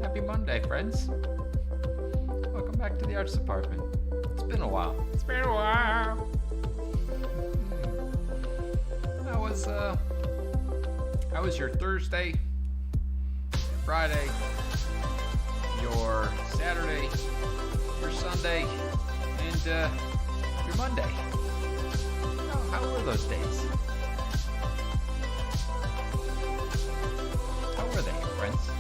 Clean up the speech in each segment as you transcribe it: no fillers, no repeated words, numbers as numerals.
Happy Monday, friends. Welcome back to the arts department. It's been a while. How was your Thursday, your Friday, your Saturday, your Sunday, and your Monday? How were those days? How were they, friends?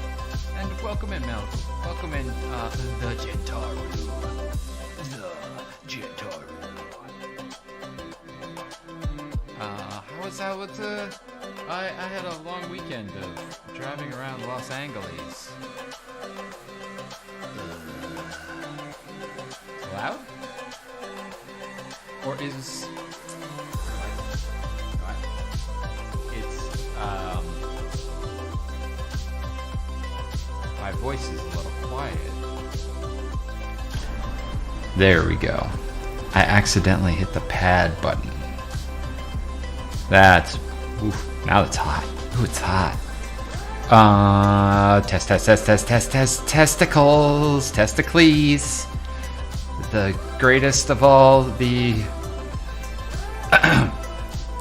And welcome in, Mel. Welcome in, the Gentaru. How was I had a long weekend of driving around Los Angeles. Loud? Or is... It's, my voice is a little quiet. There we go. I accidentally hit the pad button. That's... Oof, now it's hot. Ooh, it's hot. Testicles. Testicles. The greatest of all the...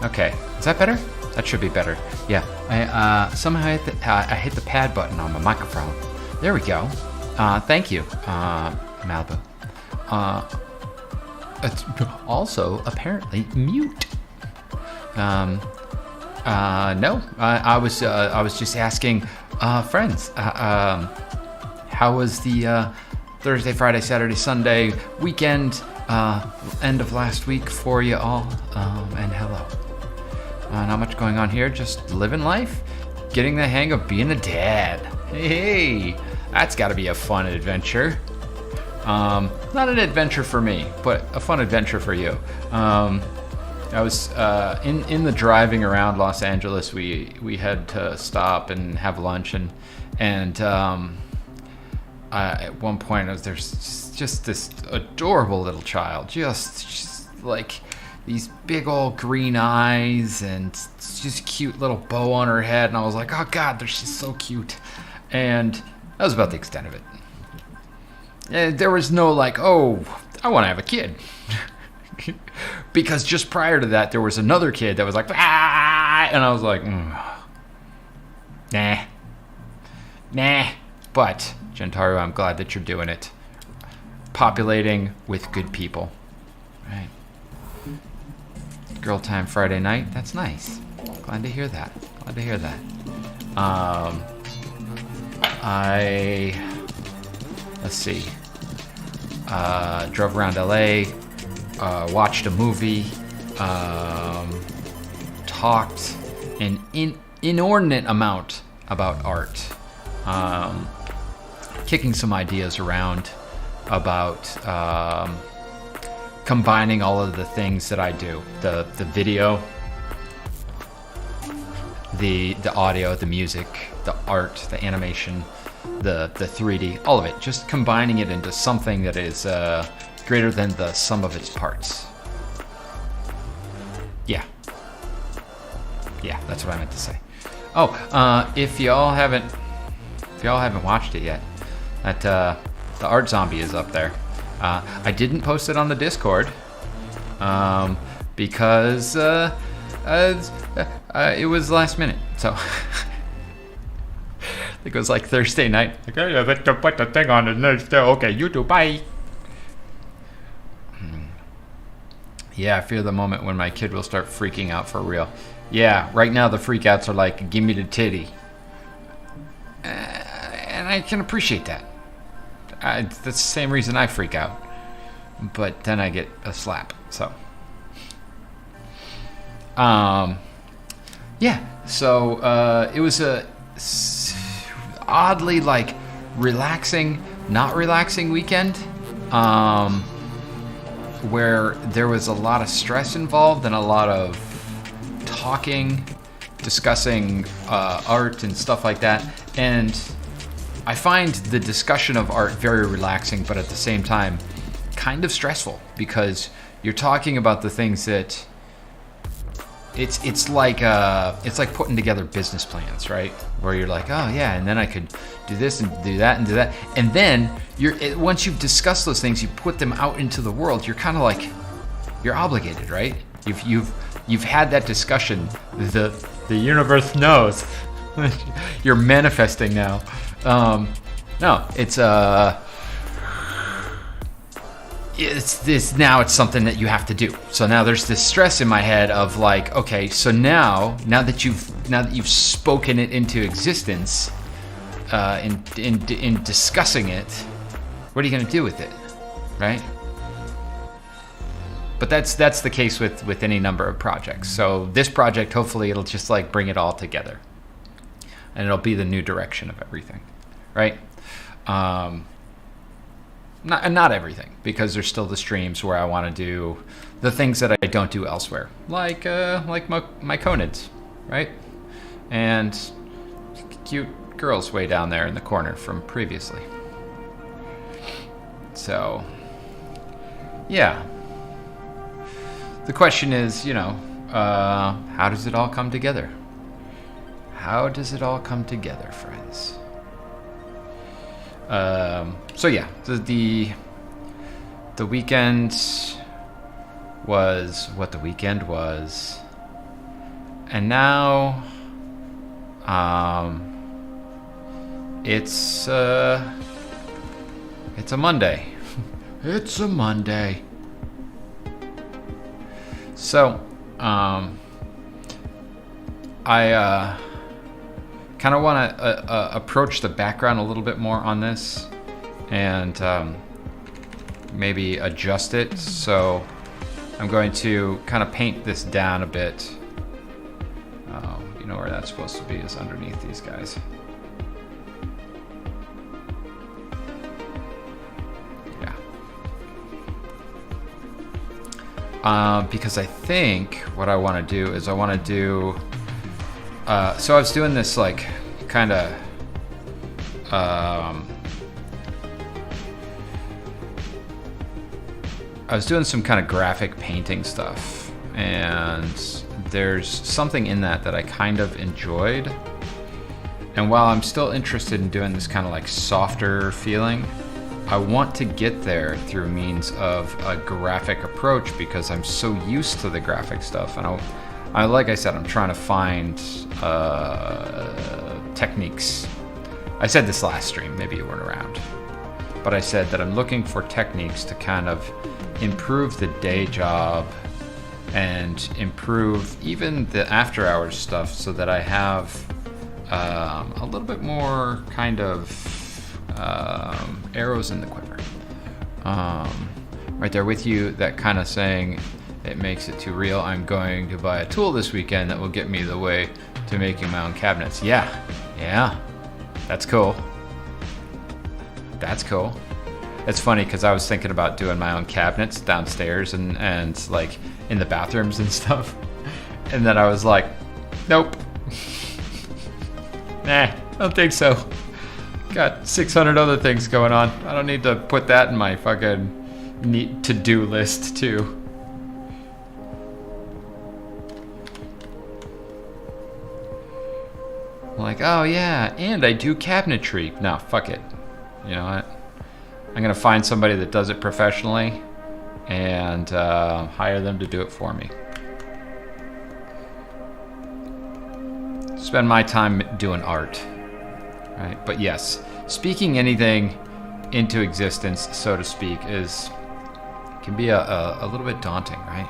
Okay, is that better? That should be better. Yeah, I somehow I hit the pad button on my microphone. There we go. Thank you, Malibu. It's also apparently mute. No, I was just asking, friends, how was the Thursday, Friday, Saturday, Sunday weekend, end of last week for you all, and hello. Not much going on here, just living life, getting the hang of being a dad. Hey, that's gotta be a fun adventure. Not an adventure for me, but a fun adventure for you. I was in the driving around Los Angeles. We had to stop and have lunch, and at one point there's just this adorable little child, just like these big old green eyes and just cute little bow on her head, and I was like, oh God, she's so cute, and that was about the extent of it. And there was no like, oh, I want to have a kid. Because just prior to that, there was another kid that was like, ah, and I was like, nah. But, Gentaru, I'm glad that you're doing it. Populating with good people. Right. Girl time Friday night, that's nice. Glad to hear that. Let's see. Drove around LA. Watched a movie, talked an inordinate amount about art. kicking some ideas around about combining all of the things that I do, the video, the audio, the music, the art, the animation, the 3D, all of it, just combining it into something that is greater than the sum of its parts. Yeah, that's what I meant to say. Oh, if y'all haven't watched it yet, that the art zombie is up there. I didn't post it on the Discord because it was last minute, so it was like Thursday night. Like, oh yeah, let's put the thing on and okay, you do, bye. Yeah, I fear the moment when my kid will start freaking out for real. Yeah, right now the freakouts are like, give me the titty. And I can appreciate that. That's the same reason I freak out. But then I get a slap, so. Yeah, so it was a oddly like relaxing, not relaxing weekend. Where there was a lot of stress involved and a lot of talking, discussing art and stuff like that. And I find the discussion of art very relaxing, but at the same time, kind of stressful, because you're talking about the things that it's like putting together business plans, right? Where you're like, oh yeah, and then I could do this and do that and do that, and then once you've discussed those things, you put them out into the world. You're kind of like, you're obligated, right? You've had that discussion. The universe knows. You're manifesting now. No, it's something that you have to do. So now there's this stress in my head of like, okay, so now that you've spoken it into existence, in discussing it, what are you going to do with it, right? But that's the case with any number of projects. So this project, hopefully, it'll just like bring it all together, and it'll be the new direction of everything, right? Not everything, because there's still the streams where I want to do the things that I don't do elsewhere, like Myconids, right? And cute girls way down there in the corner from previously. So, yeah. The question is, how does it all come together? How does it all come together, friends? So yeah, the weekend was what the weekend was, and now it's a Monday. It's a Monday. So I kind of want to approach the background a little bit more on this, and maybe adjust it. So I'm going to kind of paint this down a bit. You know where that's supposed to be, is underneath these guys. Yeah. Because I think what I want to do is so I was doing this like kind of I was doing some kind of graphic painting stuff, and there's something in that I kind of enjoyed. And while I'm still interested in doing this kind of like softer feeling, I want to get there through means of a graphic approach, because I'm so used to the graphic stuff. And I like I said, I'm trying to find techniques. I said this last stream, maybe you weren't around, but I said that I'm looking for techniques to kind of improve the day job and improve even the after hours stuff, so that I have a little bit more kind of arrows in the quiver. Right there with you, that kind of saying, it makes it too real. I'm going to buy a tool this weekend that will get me the way to making my own cabinets. Yeah. That's cool. That's cool. It's funny because I was thinking about doing my own cabinets downstairs and like in the bathrooms and stuff. And then I was like, nope. Nah, I don't think so. Got 600 other things going on. I don't need to put that in my fucking neat to-do list too. I'm like, oh yeah, and I do cabinetry. No, fuck it. You know what? I'm gonna find somebody that does it professionally and hire them to do it for me. Spend my time doing art, right? But yes, speaking anything into existence, so to speak, can be a little bit daunting, right?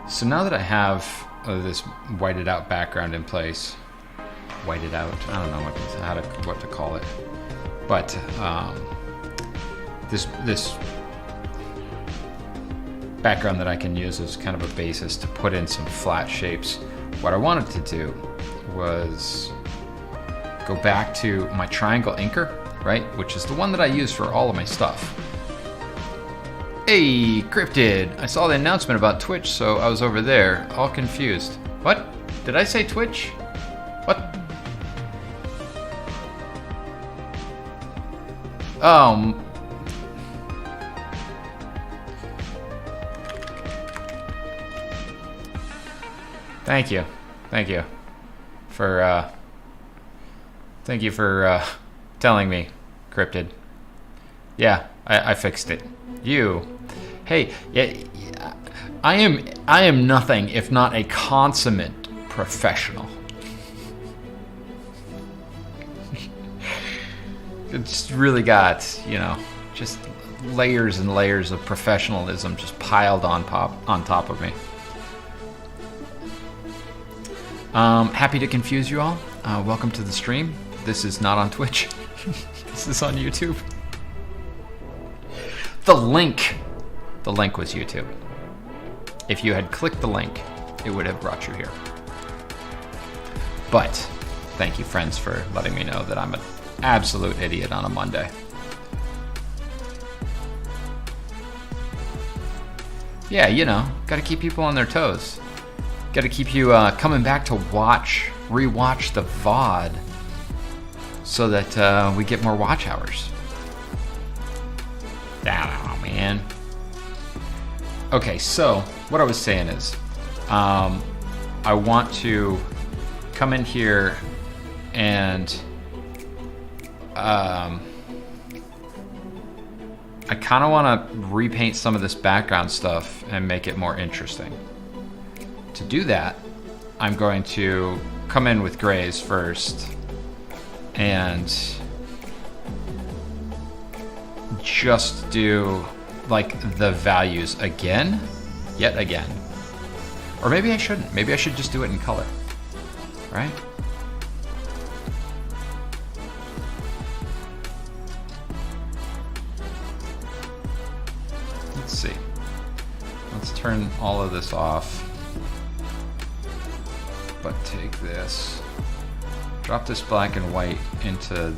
So now that I have this whited out background in place, whited out, I don't know what to call it, but this background that I can use as kind of a basis to put in some flat shapes. What I wanted to do was go back to my triangle inker, right? Which is the one that I use for all of my stuff. Hey, Cryptid! I saw the announcement about Twitch, so I was over there, all confused. What? Did I say Twitch? What? Thank you for telling me, Cryptid. Yeah, I fixed it. Hey, yeah, I am nothing if not a consummate professional. It's really got, just layers and layers of professionalism just piled on top of me. Happy to confuse you all. Welcome to the stream. This is not on Twitch. This is on YouTube. The link was YouTube. If you had clicked the link, it would have brought you here. But thank you, friends, for letting me know that I'm an absolute idiot on a Monday. Yeah, gotta keep people on their toes. Gotta keep you coming back to rewatch the VOD so that we get more watch hours. Oh, man. Okay, so what I was saying is, I want to come in here and I kind of want to repaint some of this background stuff and make it more interesting. To do that, I'm going to come in with grays first and just do like the values yet again. Or maybe I shouldn't. Maybe I should just do it in color, right? Let's see. Let's turn all of this off. But take this, drop this black and white into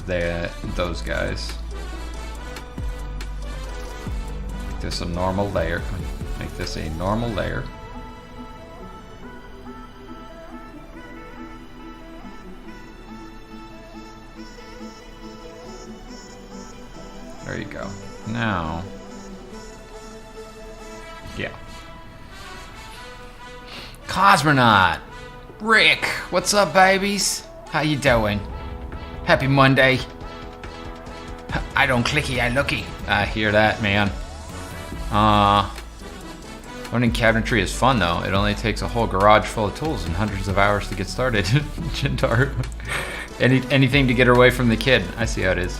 those guys. Make this a normal layer. Make this a normal layer. There you go. Now, yeah. Cosmonaut! Rick, what's up, babies? How you doing? Happy Monday. I don't clicky, I looky. I hear that, man. Learning cabinetry is fun, though. It only takes a whole garage full of tools and hundreds of hours to get started. Jintar. Anything to get her away from the kid. I see how it is.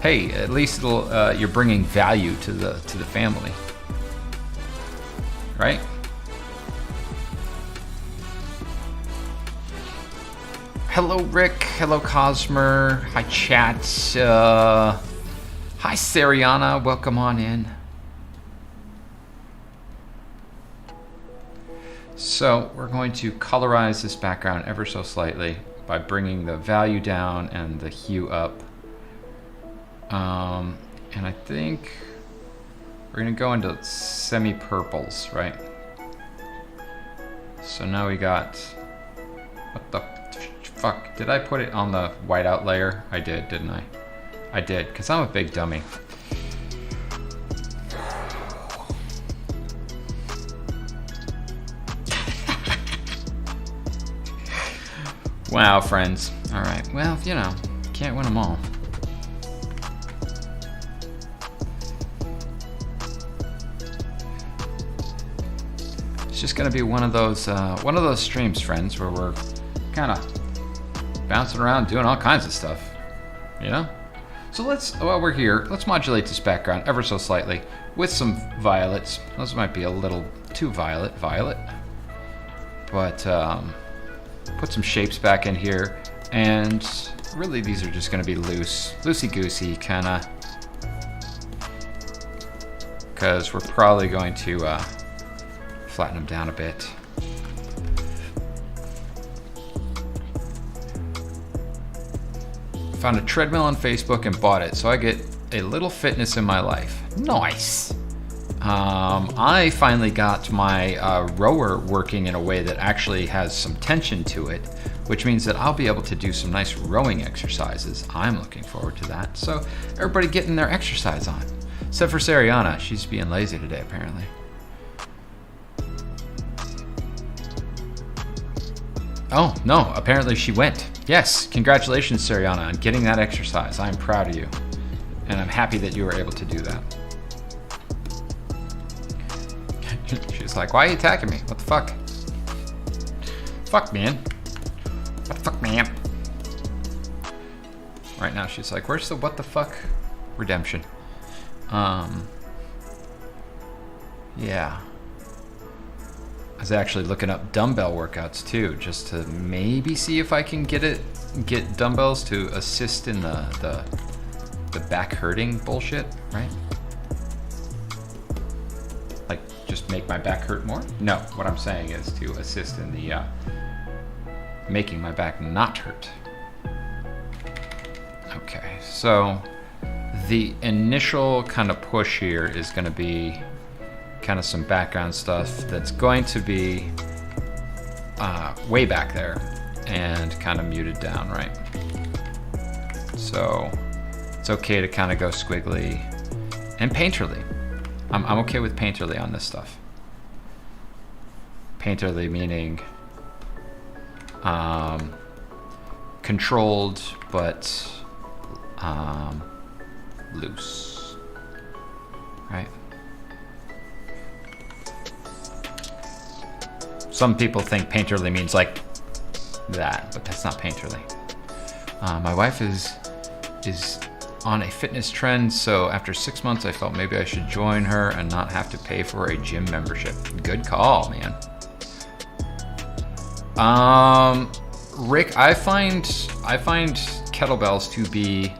Hey, at least you're bringing value to the family, right? Hello, Rick. Hello, Cosmer. Hi, chat. Hi, Sariana. Welcome on in. So we're going to colorize this background ever so slightly by bringing the value down and the hue up. And I think we're gonna go into semi-purples, right? So now we got, what the fuck? Did I put it on the whiteout layer? I did, didn't I? I did, because I'm a big dummy. Wow, friends. All right, well, you know, can't win them all. It's just gonna be one of those streams, friends, where we're kind of bouncing around doing all kinds of stuff, you know? So let's, while we're here, let's modulate this background ever so slightly with some violets. Those might be a little too violet, but put some shapes back in here, and really these are just gonna be loosey-goosey kinda, because we're probably going to flatten them down a bit. Found a treadmill on Facebook and bought it, so I get a little fitness in my life. Nice. I finally got my rower working in a way that actually has some tension to it, which means that I'll be able to do some nice rowing exercises. I'm looking forward to that. So everybody getting their exercise on. Except for Sariana, she's being lazy today apparently. Oh, no, apparently she went. Yes, congratulations, Sariana, on getting that exercise. I'm proud of you. And I'm happy that you were able to do that. She's like, why are you attacking me? What the fuck? Fuck, man. What the fuck, man? Right now, she's like, where's the what the fuck redemption? Yeah. I was actually looking up dumbbell workouts too, just to maybe see if I can get dumbbells to assist in the back hurting bullshit, right? Like just make my back hurt more? No, what I'm saying is to assist in the making my back not hurt. Okay, so the initial kind of push here is going to be kind of some background stuff that's going to be way back there and kind of muted down, right? So it's okay to kind of go squiggly and painterly. I'm okay with painterly on this stuff. Painterly meaning controlled but loose, right? Some people think painterly means like that, but that's not painterly. My wife is on a fitness trend, so after 6 months I felt maybe I should join her and not have to pay for a gym membership. Good call, man. Rick, I find kettlebells to be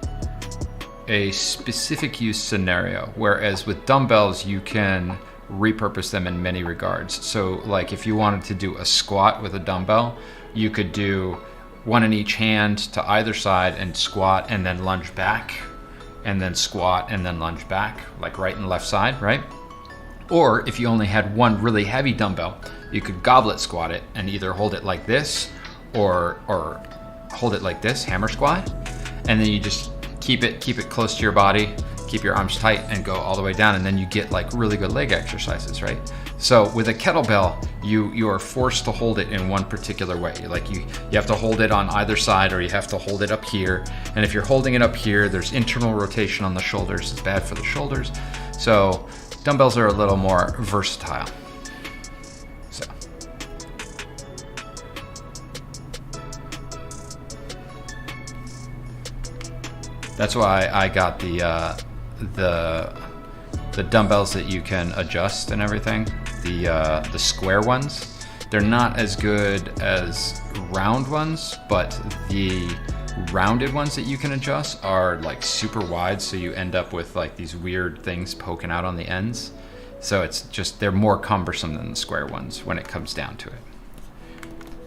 a specific use scenario, whereas with dumbbells you can repurpose them in many regards. So like if you wanted to do a squat with a dumbbell, you could do one in each hand to either side and squat and then lunge back and then squat and then lunge back, like right and left side, right? Or if you only had one really heavy dumbbell, you could goblet squat it and either hold it like this or hold it like this, hammer squat, and then you just keep it close to your body, keep your arms tight and go all the way down, and then you get like really good leg exercises, right? So with a kettlebell, you are forced to hold it in one particular way. Like you have to hold it on either side, or you have to hold it up here. And if you're holding it up here, there's internal rotation on the shoulders. It's bad for the shoulders. So dumbbells are a little more versatile. So that's why I got the dumbbells that you can adjust and everything, the square ones. They're not as good as round ones, but the rounded ones that you can adjust are like super wide, so you end up with like these weird things poking out on the ends. So it's just, they're more cumbersome than the square ones when it comes down to it.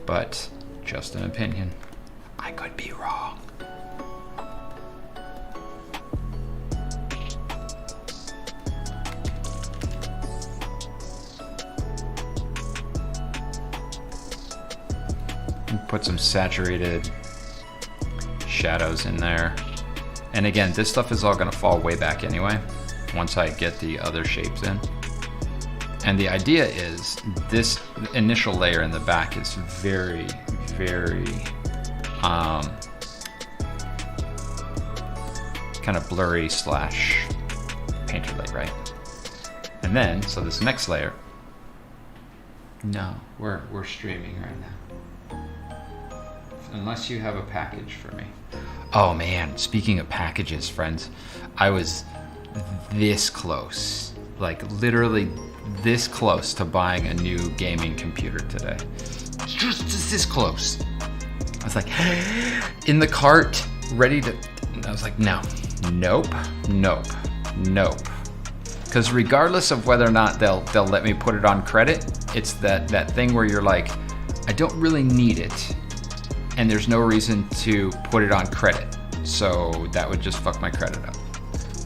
But just an opinion. I could be wrong. Put some saturated shadows in there. And again, this stuff is all gonna fall way back anyway, once I get the other shapes in. And the idea is this initial layer in the back is very, very kind of blurry slash painterly, right? And then, so this next layer, no, we're streaming right now. Unless you have a package for me. Oh man, speaking of packages, friends, I was this close, like literally this close to buying a new gaming computer today. Just this close. I was like, in the cart, ready to, I was like, no, nope, nope, nope. Because regardless of whether or not they'll let me put it on credit, it's that thing where you're like, I don't really need it, and there's no reason to put it on credit. So that would just fuck my credit up.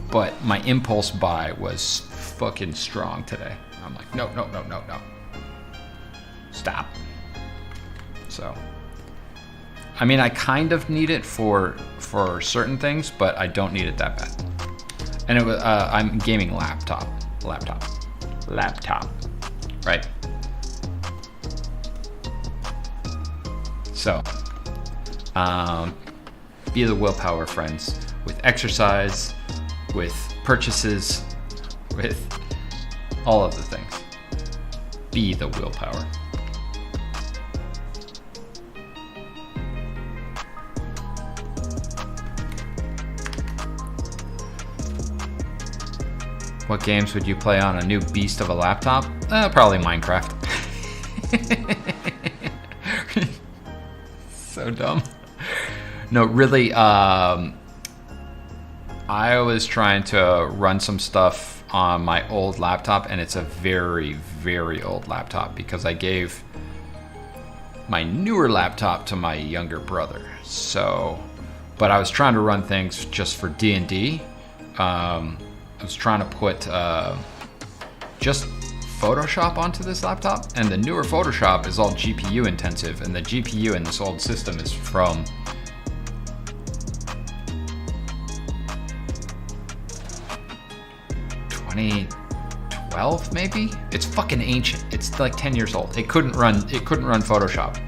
But my impulse buy was fucking strong today. I'm like, no. Stop. So, I mean, I kind of need it for certain things, but I don't need it that bad. And it was, I'm gaming laptop, right? So, be the willpower, friends, with exercise, with purchases, with all of the things. Be the willpower. What games would you play on a new beast of a laptop? Probably Minecraft. So dumb. No, really, I was trying to run some stuff on my old laptop, and it's a very, very old laptop because I gave my newer laptop to my younger brother. So, but I was trying to run things just for D&D. I was trying to put just Photoshop onto this laptop, and the newer Photoshop is all GPU intensive, and the GPU in this old system is from 2012 maybe. It's fucking ancient. It's like 10 years old. It couldn't run Photoshop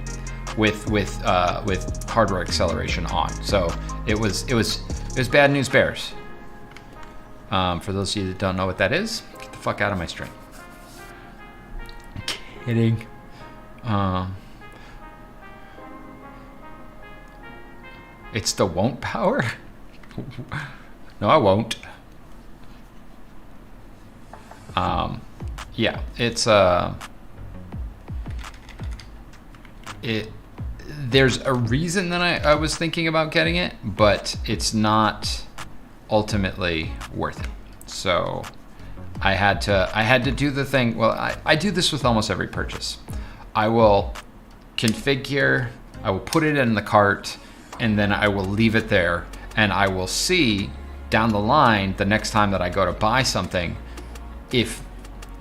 with hardware acceleration on. So it was bad news bears. For those of you that don't know what that is, get the fuck out of my stream. I'm kidding. It still won't power? No, I won't. Yeah, it's there's a reason that I was thinking about getting it, but it's not ultimately worth it. So I had to do the thing. Well, I do this with almost every purchase. I will configure, I will put it in the cart, and then I will leave it there, and I will see down the line the next time that I go to buy something if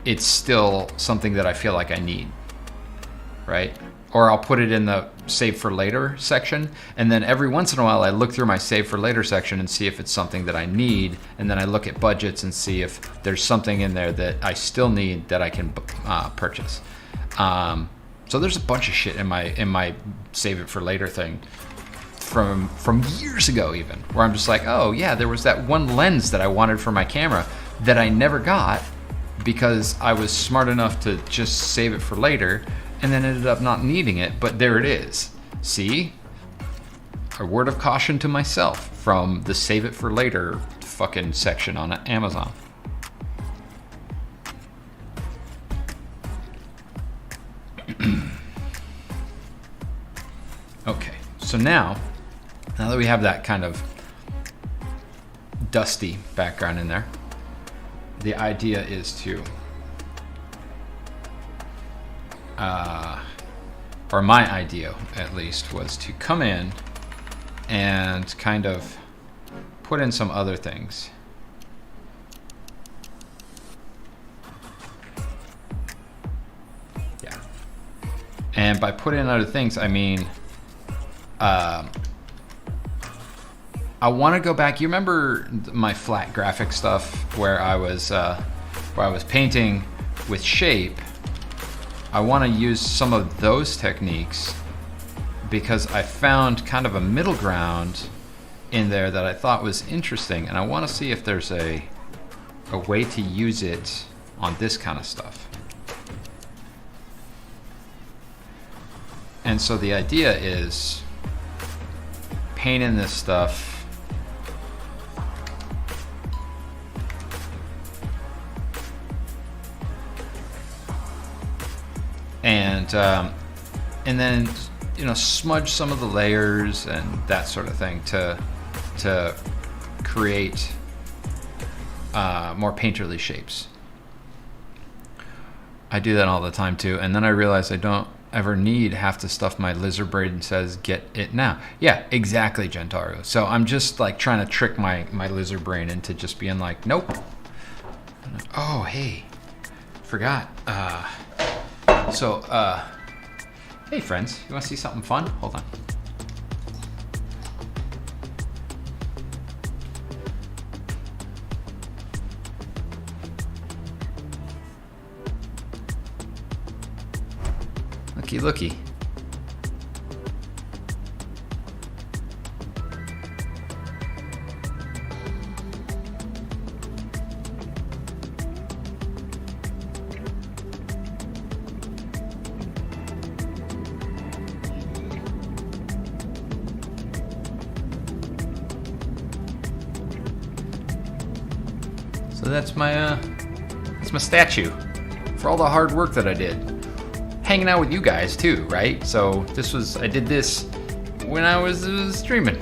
it's still something that I feel like I need, right? Or I'll put it in the save for later section, and then every once in a while I look through my save for later section and see if it's something that I need, and then I look at budgets and see if there's something in there that I still need that I can purchase. So there's a bunch of shit in my save it for later thing from years ago even, where I'm just like, oh yeah, there was that one lens that I wanted for my camera that I never got because I was smart enough to just save it for later, and then ended up not needing it, but there it is. See? A word of caution to myself from the save it for later fucking section on Amazon. Okay, so now that we have that kind of dusty background in there, the idea is to or my idea at least, was to come in and kind of put in some other things. Yeah. And by put in other things, I mean, I want to go back. You remember my flat graphic stuff where I was painting with shape? I want to use some of those techniques because I found kind of a middle ground in there that I thought was interesting, and I want to see if there's a way to use it on this kind of stuff. And so the idea is painting this stuff and then, you know, smudge some of the layers and that sort of thing to create more painterly shapes. I do that all the time too, and then I realize I don't ever need half the stuff my lizard brain says get it now. Yeah, exactly, Gentaru. So I'm just like trying to trick my lizard brain into just being like, nope. Oh, hey, forgot. Hey friends, you want to see something fun? Hold on. Looky, looky. So that's my statue for all the hard work that I did. Hanging out with you guys too, right? So I did this when I was streaming.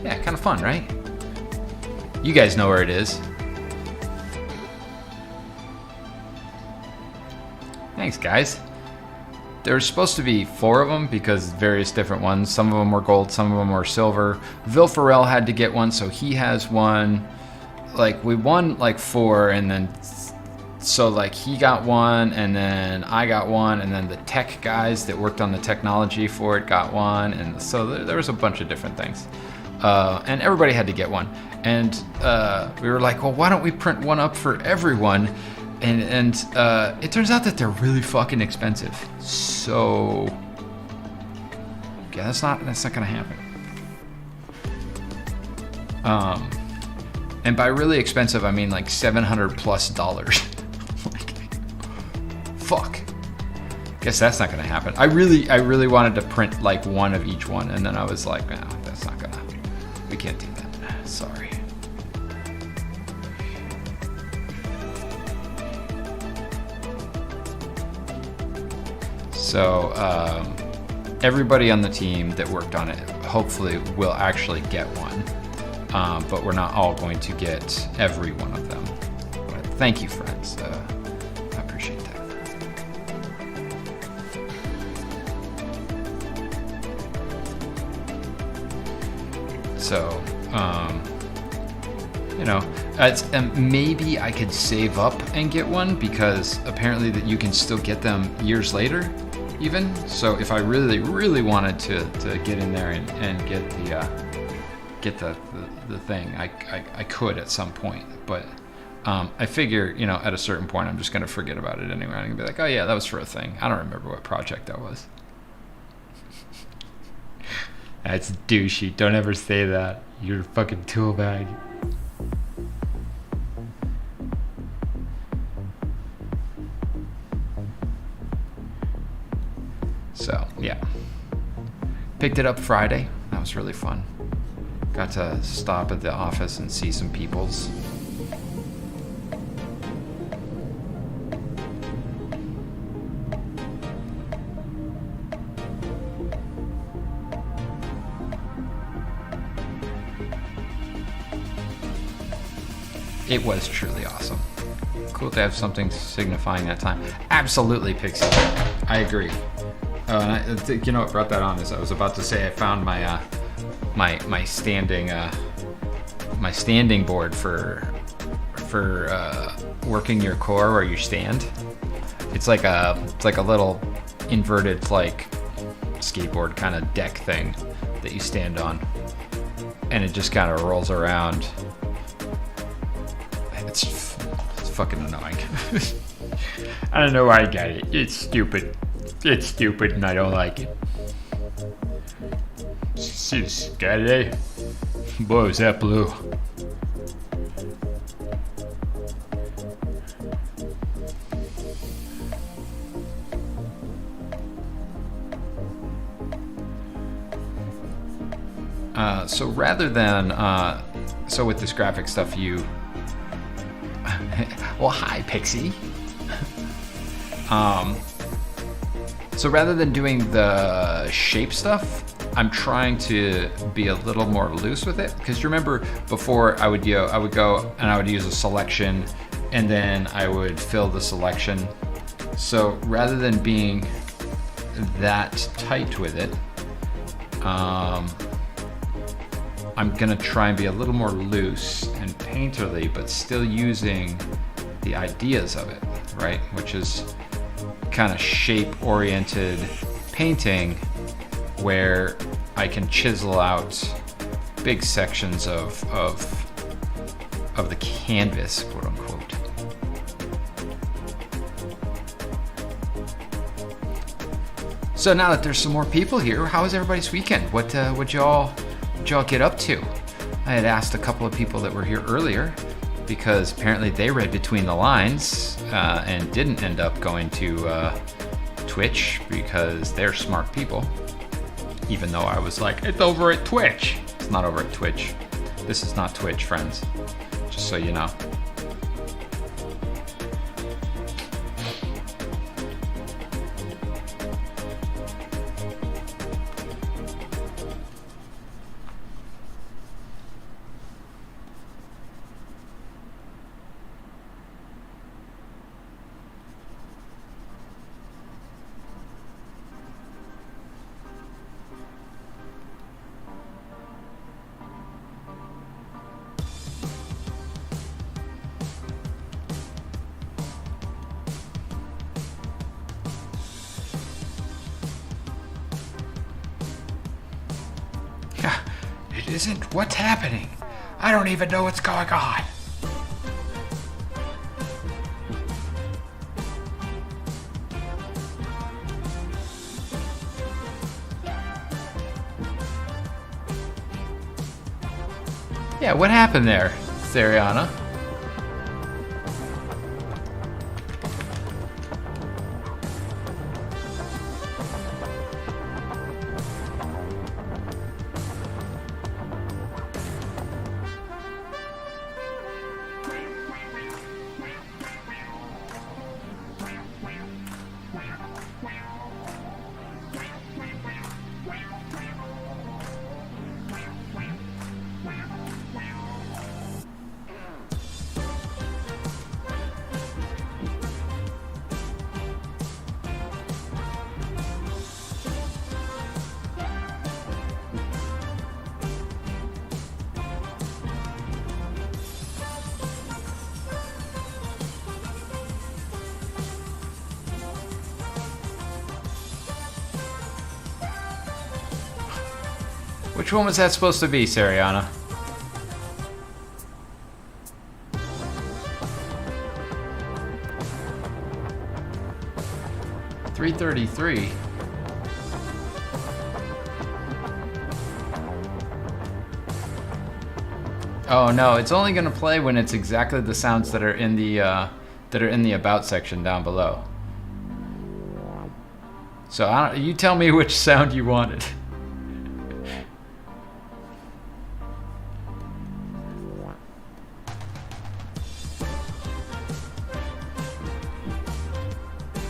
Yeah, kind of fun, right? You guys know where it is. Thanks, guys. There was supposed to be 4 of them because various different ones. Some of them were gold, some of them were silver. Vil Farrell had to get one, so he has one. Like, we won like 4, and then so like he got one, and then I got one, and then the tech guys that worked on the technology for it got one, and so there was a bunch of different things. And everybody had to get one. And we were like, well, why don't we print one up for everyone? And it turns out that they're really fucking expensive. So yeah, that's not gonna happen. And by really expensive, I mean like $700+. Like, fuck. Guess that's not gonna happen. I really wanted to print like one of each one, and then I was like, no, that's not gonna. We can't do that. Sorry. So everybody on the team that worked on it hopefully will actually get one, but we're not all going to get every one of them. But thank you, friends. I appreciate that. So, you know, maybe I could save up and get one because apparently that you can still get them years later. Even so, if I really wanted to get in there and get the thing, I could at some point. But I figure, you know, at a certain point, I'm just gonna forget about it anyway. I'm gonna be like, oh yeah, that was for a thing. I don't remember what project that was. That's douchey. Don't ever say that. You're a fucking tool bag. So, yeah. Picked it up Friday. That was really fun. Got to stop at the office and see some peoples. It was truly awesome. Cool to have something signifying that time. Absolutely, Pixie. I agree. You know what brought that on is I was about to say I found my my standing board for working your core or your stand. It's like a little inverted like skateboard kind of deck thing that you stand on, and it just kind of rolls around. It's fucking annoying. I don't know why I got it. It's stupid. It's stupid and I don't like it. Saturday? Boy, was that blue. So rather than, so with this graphic stuff, you, well, hi, Pixie. So rather than doing the shape stuff, I'm trying to be a little more loose with it. Because you remember before I would go and I would use a selection and then I would fill the selection. So rather than being that tight with it, I'm gonna try and be a little more loose and painterly, but still using the ideas of it, right? Which is kind of shape-oriented painting where I can chisel out big sections of the canvas, quote unquote. So now that there's some more people here, how was everybody's weekend? What'd y'all get up to? I had asked a couple of people that were here earlier because apparently they read between the lines and didn't end up going to Twitch because they're smart people. Even though I was like, it's over at Twitch. It's not over at Twitch. This is not Twitch, friends. Just so you know. It isn't. What's happening? I don't even know what's going on. Yeah, what happened there, Theriana? Which one was that supposed to be, Sariana? $333. Oh no, it's only gonna play when it's exactly the sounds that are in the about section down below. So you tell me which sound you wanted.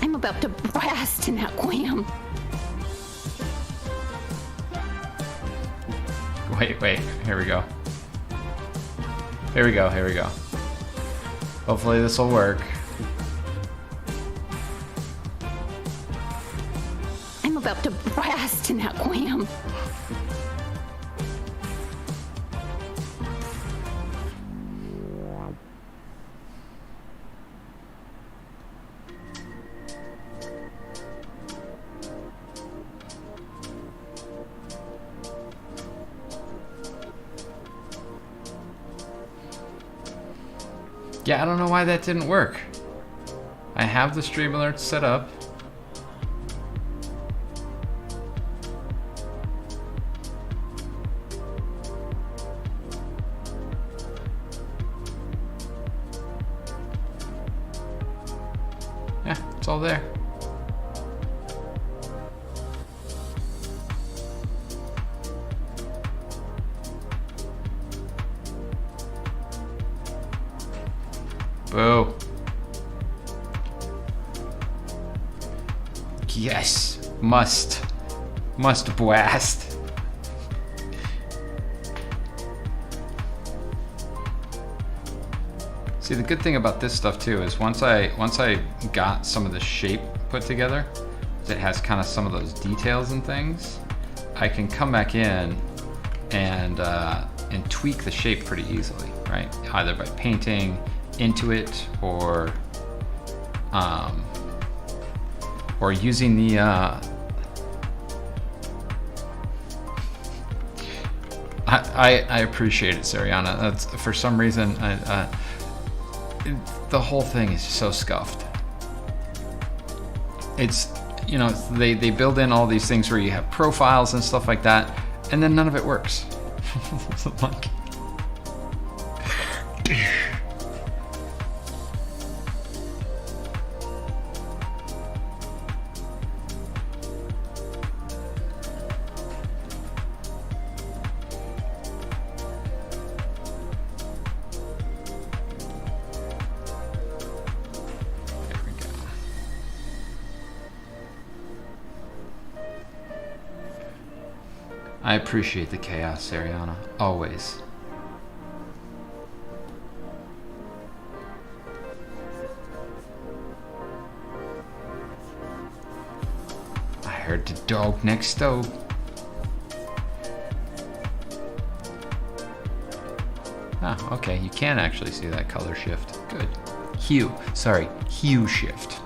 I'm about to blast in that Cwam. Wait, here we go. Here we go. Hopefully this will work. I'm about to blast in that Cwam. Yeah, I don't know why that didn't work. I have the stream alert set up. Yeah, it's all there. Boo. Yes, must blast. See, the good thing about this stuff too is once I got some of the shape put together, that has kind of some of those details and things, I can come back in and tweak the shape pretty easily, right? Either by painting into it or using the I appreciate it, Sariana. That's for some reason the whole thing is so scuffed. It's, you know, they build in all these things where you have profiles and stuff like that, and then none of it works. Like, I appreciate the chaos, Ariana. Always. I heard the dog next door. Ah, okay, you can actually see that color shift. Good. Hue, sorry, hue shift.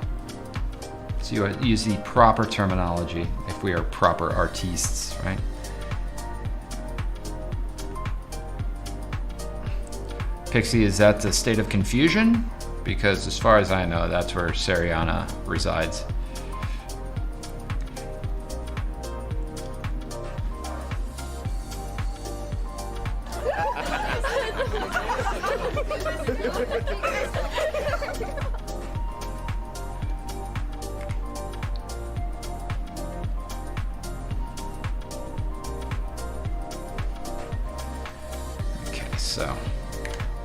So you use the proper terminology if we are proper artistes, right? Pixie, is that the state of confusion? Because as far as I know, that's where Sariana resides. Okay, so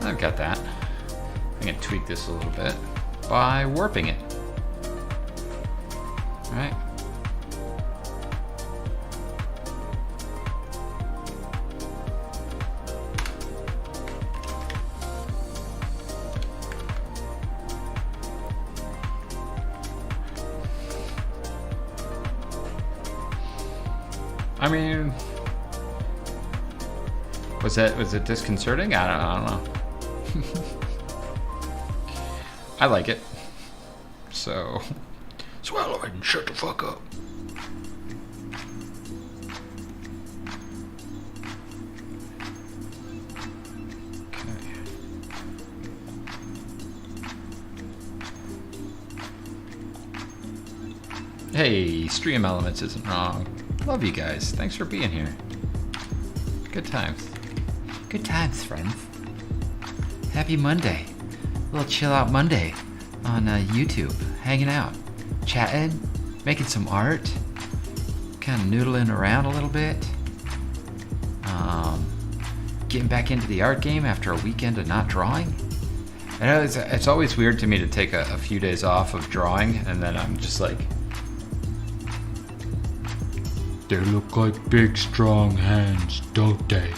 I've got that. I'm gonna tweak this a little bit by warping it. All right. I mean, was it disconcerting? I don't know. I like it. So swallow it and shut the fuck up. Okay. Hey, Stream Elements isn't wrong. Love you guys. Thanks for being here. Good times. Good times, friends. Happy Monday. A little chill out Monday on YouTube. Hanging out. Chatting. Making some art. Kind of noodling around a little bit. Getting back into the art game after a weekend of not drawing. I know it's always weird to me to take a few days off of drawing and then I'm just like, they look like big, strong hands, don't they?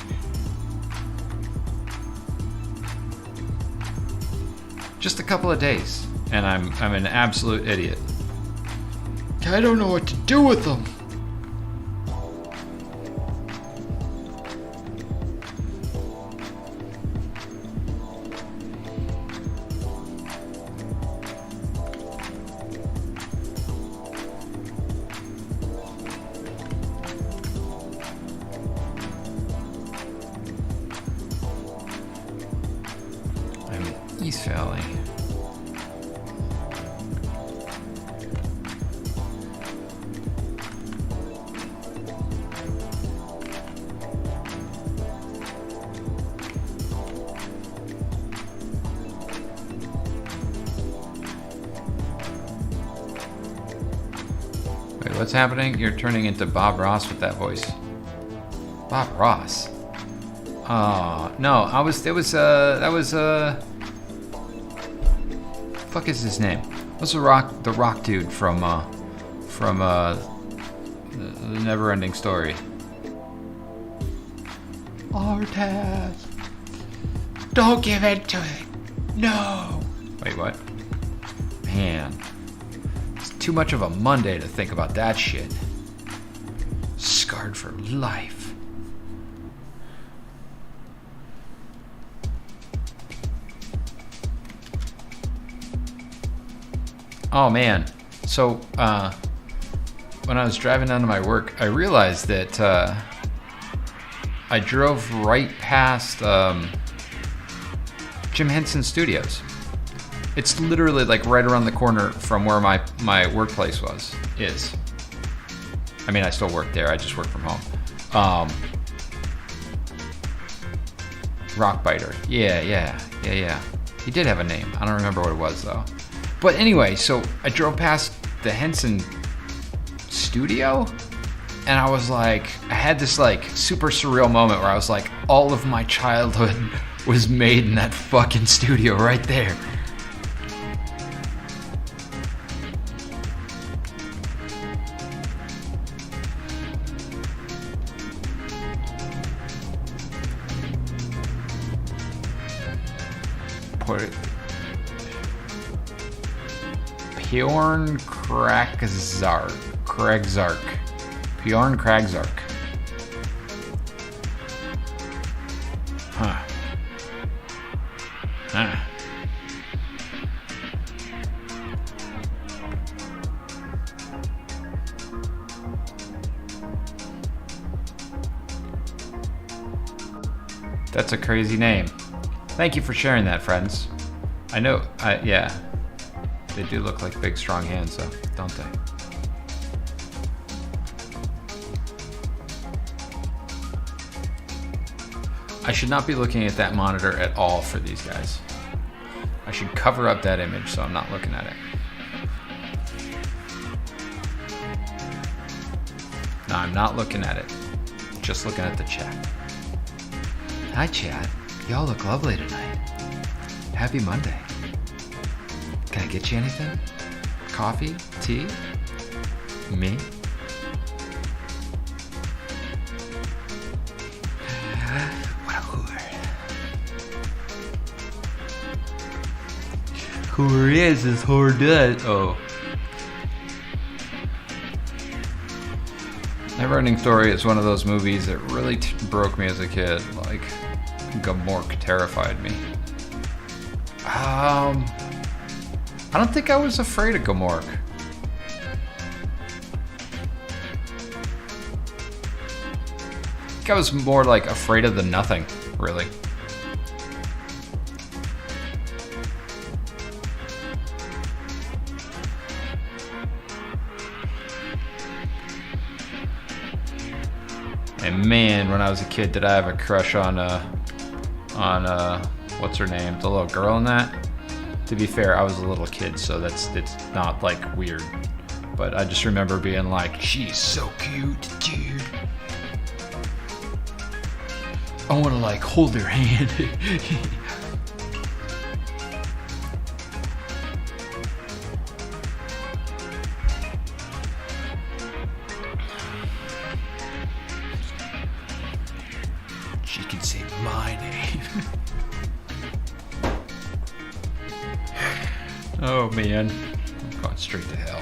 Just a couple of days, and I'm an absolute idiot. I don't know what to do with them. I'm in East Valley. Wait, what's happening? You're turning into Bob Ross with that voice. Bob Ross? Oh, no, fuck is his name? What's the rock dude from the Never-Ending Story? Artaz, don't give in to it. No. Wait, what? Man, it's too much of a Monday to think about that shit. Scarred for life. Oh man, so when I was driving down to my work, I realized that I drove right past Jim Henson's studios. It's literally like right around the corner from where my workplace is. I mean, I still work there, I just work from home. Rockbiter, yeah. He did have a name, I don't remember what it was though. But anyway, so I drove past the Henson studio, and I was like, I had this like super surreal moment where I was like, all of my childhood was made in that fucking studio right there. Bjorn Kragzark. Bjorn Kragzark. Huh. That's a crazy name. Thank you for sharing that, friends. I know, yeah. They do look like big, strong hands, though, don't they? I should not be looking at that monitor at all for these guys. I should cover up that image so I'm not looking at it. No, I'm not looking at it. Just looking at the chat. Hi, chat. Y'all look lovely tonight. Happy Monday. Can I get you anything? Coffee? Tea? Me? What a whore. Whore is as whore does. Oh. Never-Ending Story is one of those movies that really broke me as a kid. Like, Gamork terrified me. I don't think I was afraid of Gamork. I think I was more like afraid of the nothing, really. And man, when I was a kid, did I have a crush on what's her name? The little girl in that? To be fair, I was a little kid, so it's not like weird. But I just remember being like, she's so cute, dude. I want to like hold her hand. She can say my name. Oh man, I'm going straight to hell.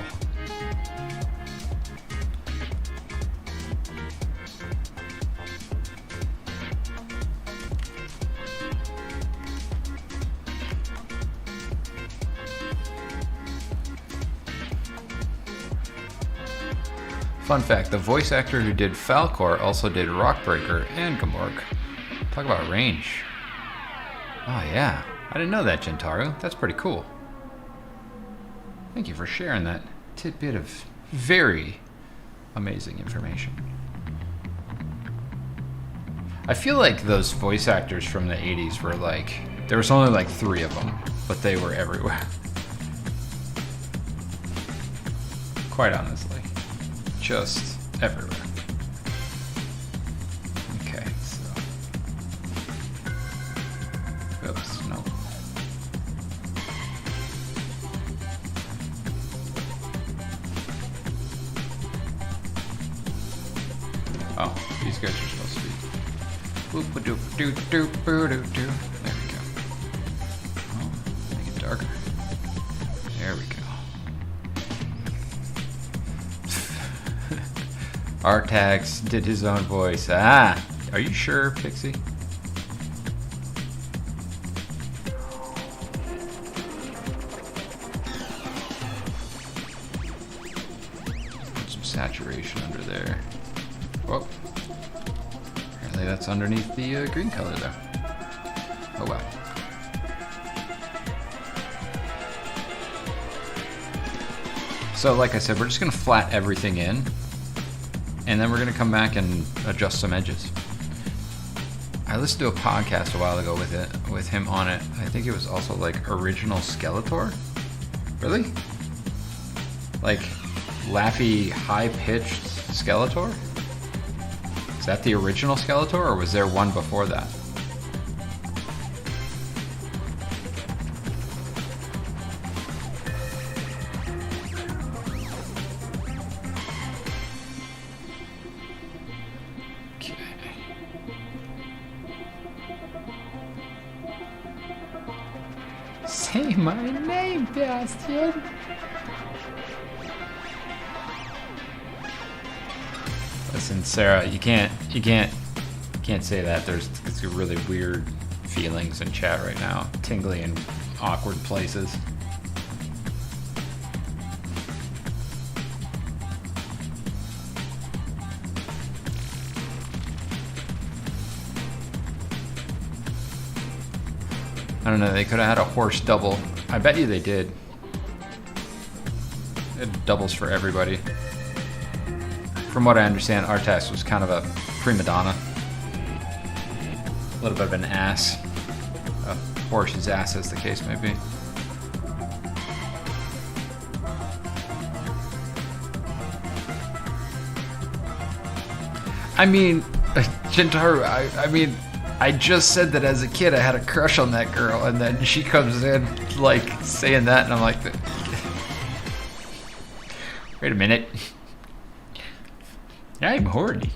Fun fact, the voice actor who did Falcor also did Rockbreaker and Gamork. Talk about range. Oh yeah, I didn't know that, Gentaru. That's pretty cool. Thank you for sharing that tidbit of very amazing information. I feel like those voice actors from the 80s were like, there was only like 3 of them, but they were everywhere. Quite honestly. Just everywhere. Okay, so. Oops, no. Oh, these guys are supposed to be. Boop-a-doop-a-doo-doop-a-doo-doo. There we go. Oh, make it darker. There we go. Artax did his own voice. Ah, are you sure, Pixie? Put some saturation under there. Whoa. Apparently that's underneath the green color there. Oh well. So like I said, we're just gonna flat everything in. And then we're going to come back and adjust some edges. I listened to a podcast a while ago with him on it. I think it was also like original Skeletor. Really? Like laughy, high-pitched Skeletor? Is that the original Skeletor, or was there one before that? Say my name, Bastion. Listen, Sarah, you can't say that. There's really weird feelings in chat right now, tingly in awkward places. I don't know, they could have had a horse double. I bet you they did. It doubles for everybody. From what I understand, Artax was kind of a prima donna. A little bit of an ass. A horse's ass, as the case may be. I mean, Gentaru, I mean, I just said that as a kid I had a crush on that girl, and then she comes in like saying that, and I'm like, wait a minute. I'm horny.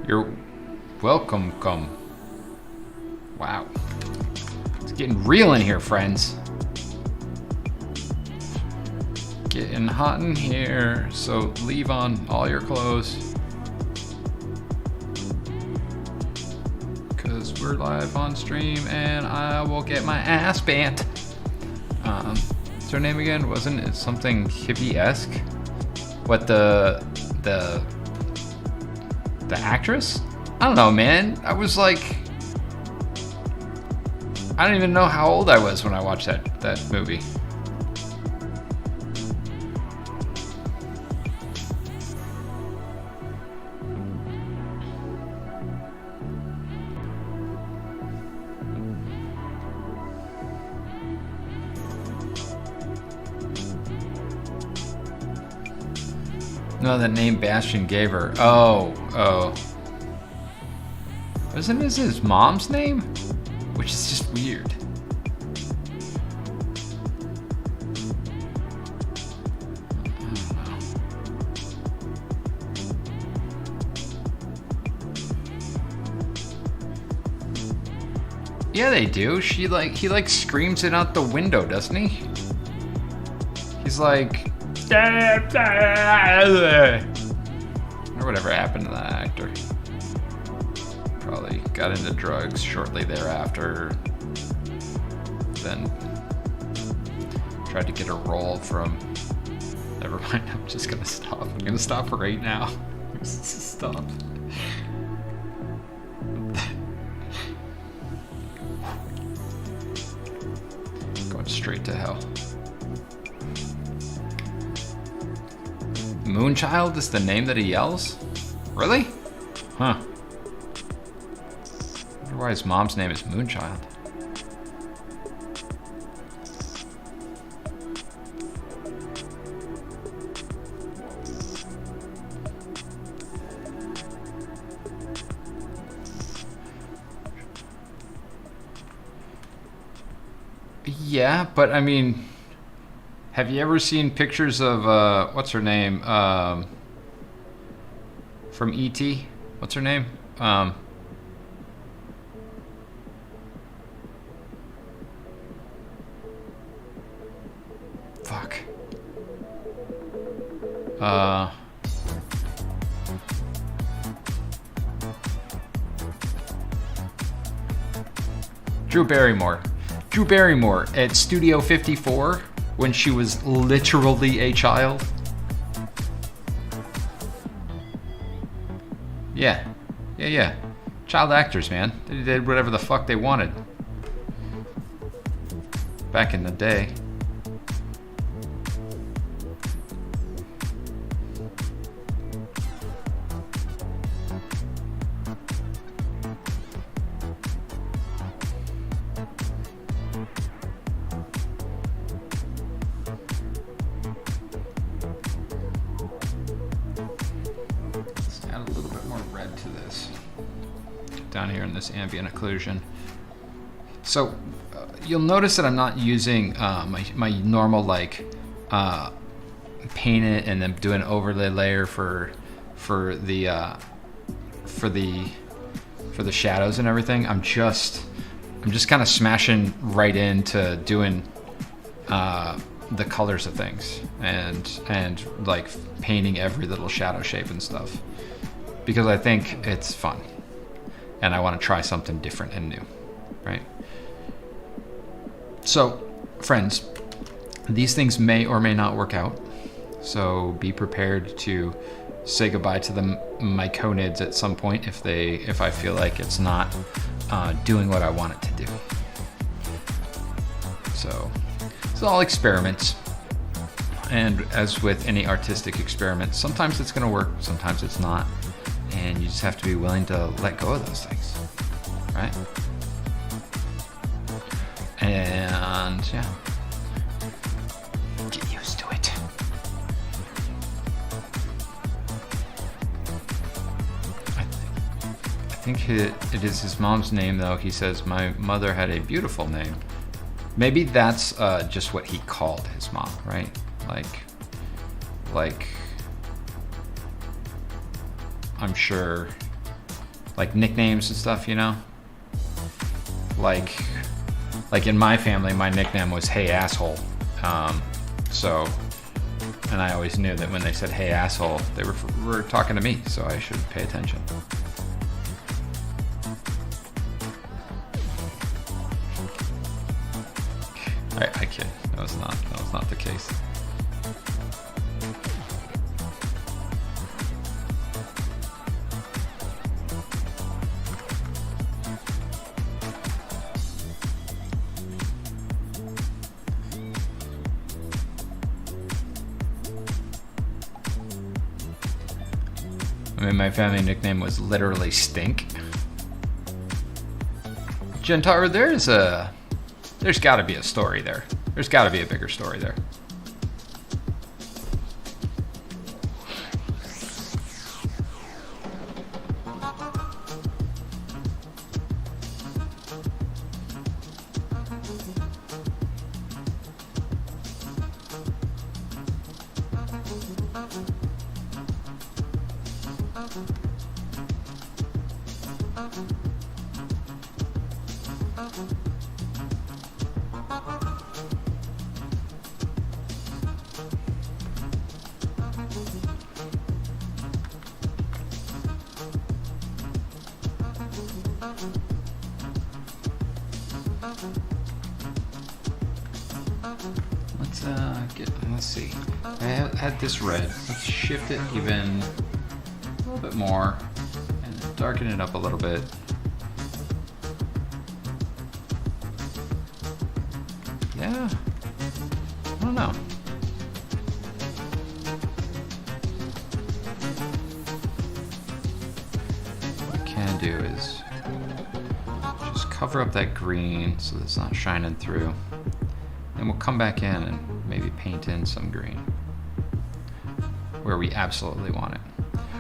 You're welcome, come. Wow. It's getting real in here, friends. Getting hot in here, so leave on all your clothes. Cause we're live on stream and I will get my ass bent. What's her name again? Wasn't it something hippie-esque? What the actress? I don't know, man. I was like, I don't even know how old I was when I watched that movie. No, the name Bastion gave her. Oh, oh. Isn't this his mom's name? Which is just weird. Yeah, they do. He like screams it out the window, doesn't he? He's like, or whatever happened to that actor. Probably got into drugs shortly thereafter. Then tried to get a role from. Never mind. I'm just gonna stop. I'm gonna stop right now. Stop. Straight to hell. Moonchild is the name that he yells? Really? Huh. I wonder why his mom's name is Moonchild. Yeah, but I mean, have you ever seen pictures of what's her name from E.T.? What's her name? Fuck. Drew Barrymore. Drew Barrymore at Studio 54 when she was literally a child. Yeah. Yeah. Child actors, man. They did whatever the fuck they wanted. Back in the day. Down here in this ambient occlusion. So you'll notice that I'm not using my normal like paint it and then do an overlay layer for the shadows and everything. I'm just kind of smashing right into doing the colors of things and like painting every little shadow shape and stuff because I think it's fun. And I want to try something different and new, right? So, friends, these things may or may not work out. So be prepared to say goodbye to the Myconids at some point if I feel like it's not doing what I want it to do. So it's all experiments. And as with any artistic experiment, sometimes it's going to work, sometimes it's not. And you just have to be willing to let go of those things, right? And yeah, get used to it. I think it is his mom's name, though. He says, my mother had a beautiful name. Maybe that's just what he called his mom, right? Like I'm sure, like nicknames and stuff, you know? Like in my family, my nickname was Hey Asshole. So, and I always knew that when they said Hey Asshole, they were talking to me, so I should pay attention. I kid. That was not the case. I mean, my family nickname was literally Stink. Gentara, there's got to be a story there. There's got to be a bigger story there. Let's see. I had this red. Let's shift it even a little bit more and darken it up a little bit. Yeah. I don't know. What I can do is just cover up that green so that it's not shining through. Then we'll come back in and maybe paint in some green where we absolutely want it.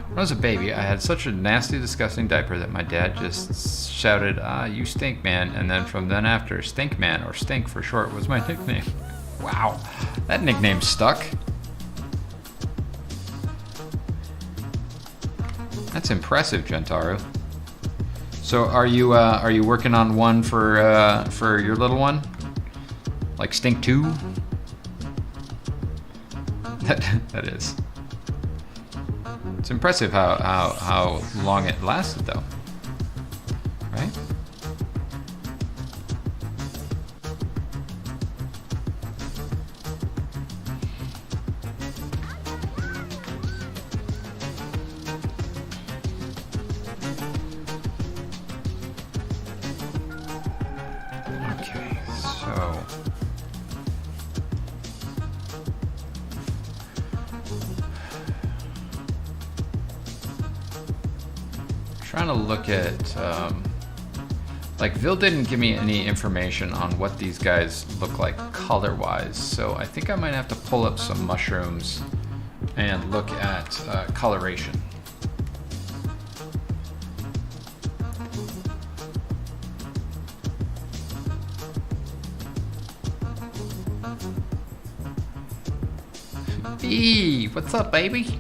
When I was a baby, I had such a nasty, disgusting diaper that my dad just shouted, you stink, man. And then from then after, Stink Man, or Stink for short, was my nickname. Wow, that nickname stuck. That's impressive, Gentaru. So are you working on one for your little one? Like Stink 2? That is. It's impressive how long it lasted, though. Right? Okay, so trying to look at, like Vil didn't give me any information on what these guys look like color-wise, so I think I might have to pull up some mushrooms and look at coloration. B, what's up, baby?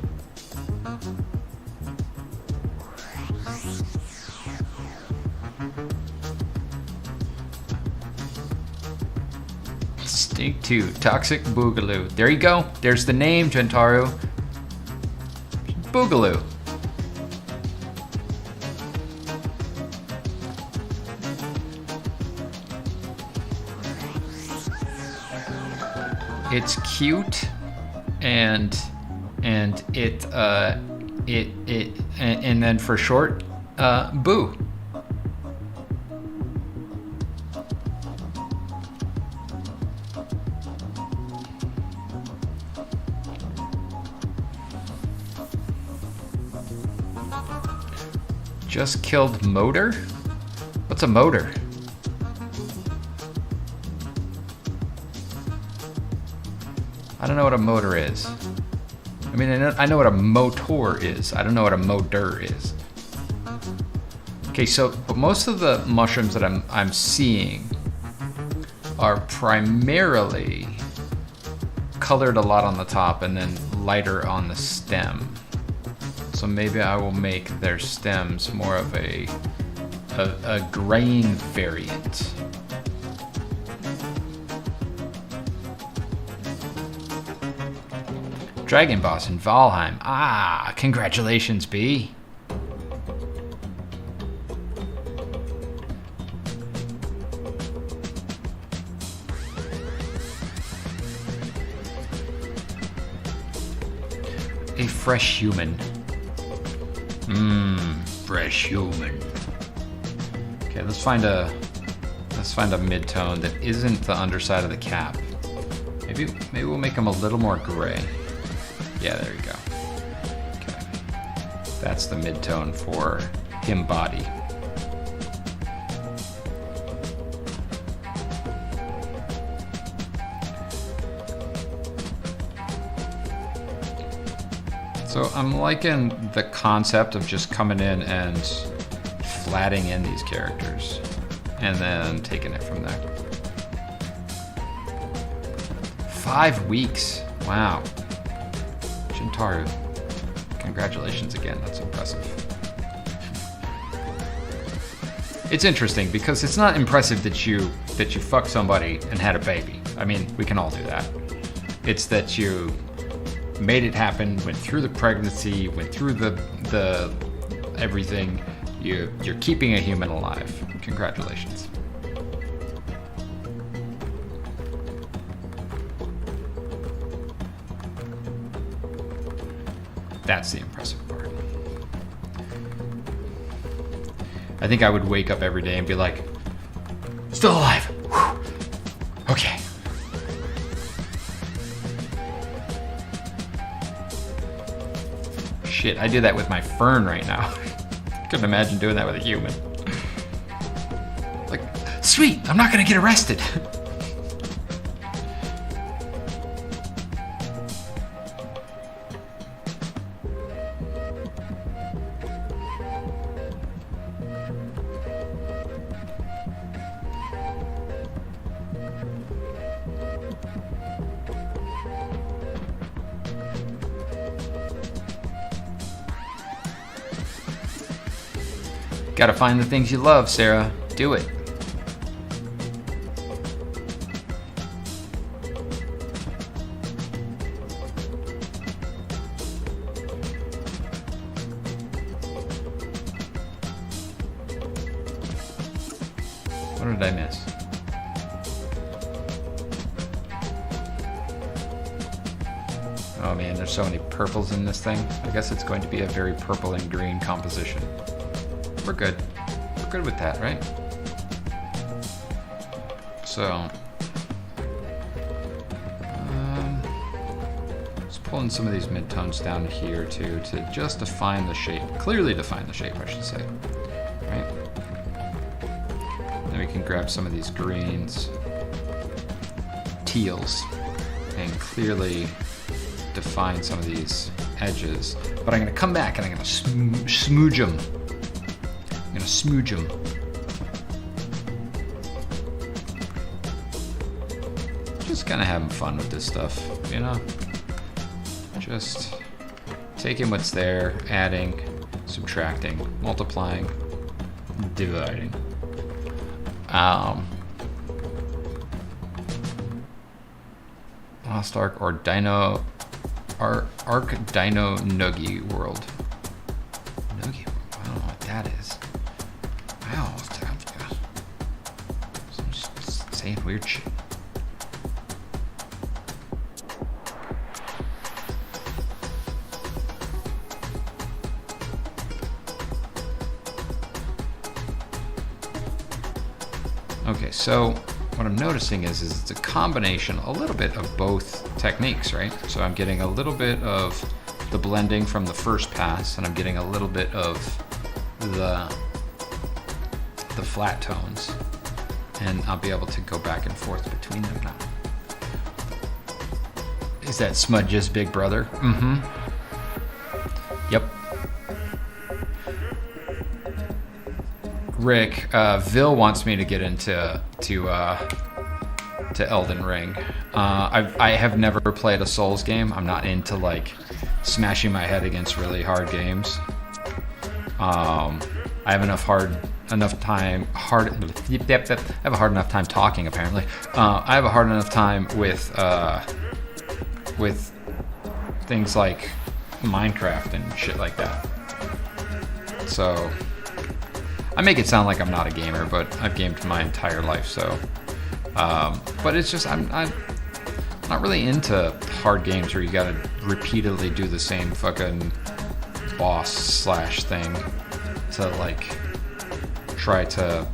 Stink 2, Toxic Boogaloo. There you go. There's the name, Gentaru. Boogaloo. It's cute, and and then for short, Boo. Just killed motor? What's a motor? I don't know what a motor is. I mean, I know what a motor is. I don't know what a motor is. Okay, so but most of the mushrooms that I'm seeing are primarily colored a lot on the top and then lighter on the stem. So maybe I will make their stems more of a graying variant. Dragon Boss in Valheim. Ah, congratulations, B. A fresh human. Fresh human. Okay, let's find a mid-tone that isn't the underside of the cap. Maybe we'll make him a little more gray. Yeah, there you go. Okay. That's the mid-tone for him body. So I'm liking the concept of just coming in and flatting in these characters and then taking it from there. 5 weeks. Wow. Gentaru, Congratulations again. That's impressive. It's interesting because it's not impressive that you fucked somebody and had a baby. I mean, we can all do that. It's that you made it happen, went through the pregnancy, went through the everything. You're keeping a human alive. Congratulations. That's the impressive part. I think I would wake up every day and be like, still alive. Whew. Okay. Shit, I do that with my fern right now. Couldn't imagine doing that with a human. Like, sweet, I'm not gonna get arrested. Gotta find the things you love, Sarah. Do it. What did I miss? Oh man, there's so many purples in this thing. I guess it's going to be a very purple and green composition. We're good. We're good with that, right? So, just pulling some of these midtones down here too to just define the shape, clearly define the shape, I should say, right? Then we can grab some of these greens, teals, and clearly define some of these edges. But I'm gonna come back and I'm gonna smooge them. I'm gonna smooge them. Just kind of having fun with this stuff, you know? Just taking what's there, adding, subtracting, multiplying, dividing. Lost Ark or Dino... Ark Dino Noogie World. Noogie World? I don't know what that is. Wow, I'm just saying weird shit. Okay, so what I'm noticing is it's a combination, a little bit of both techniques, right? So I'm getting a little bit of the blending from the first pass, and I'm getting a little bit of the flat tones, and I'll be able to go back and forth between them now. Is that Smudge's big brother? Mm-hmm. Yep. Rick, Vil wants me to get into Elden Ring. I have never played a Souls game. I'm not into like smashing my head against really hard games. I have I have a hard enough time talking, apparently. I have a hard enough time with things like Minecraft and shit like that. So I make it sound like I'm not a gamer, but I've gamed my entire life, so. But it's just, I'm not really into hard games where you gotta repeatedly do the same fucking boss / thing to like try to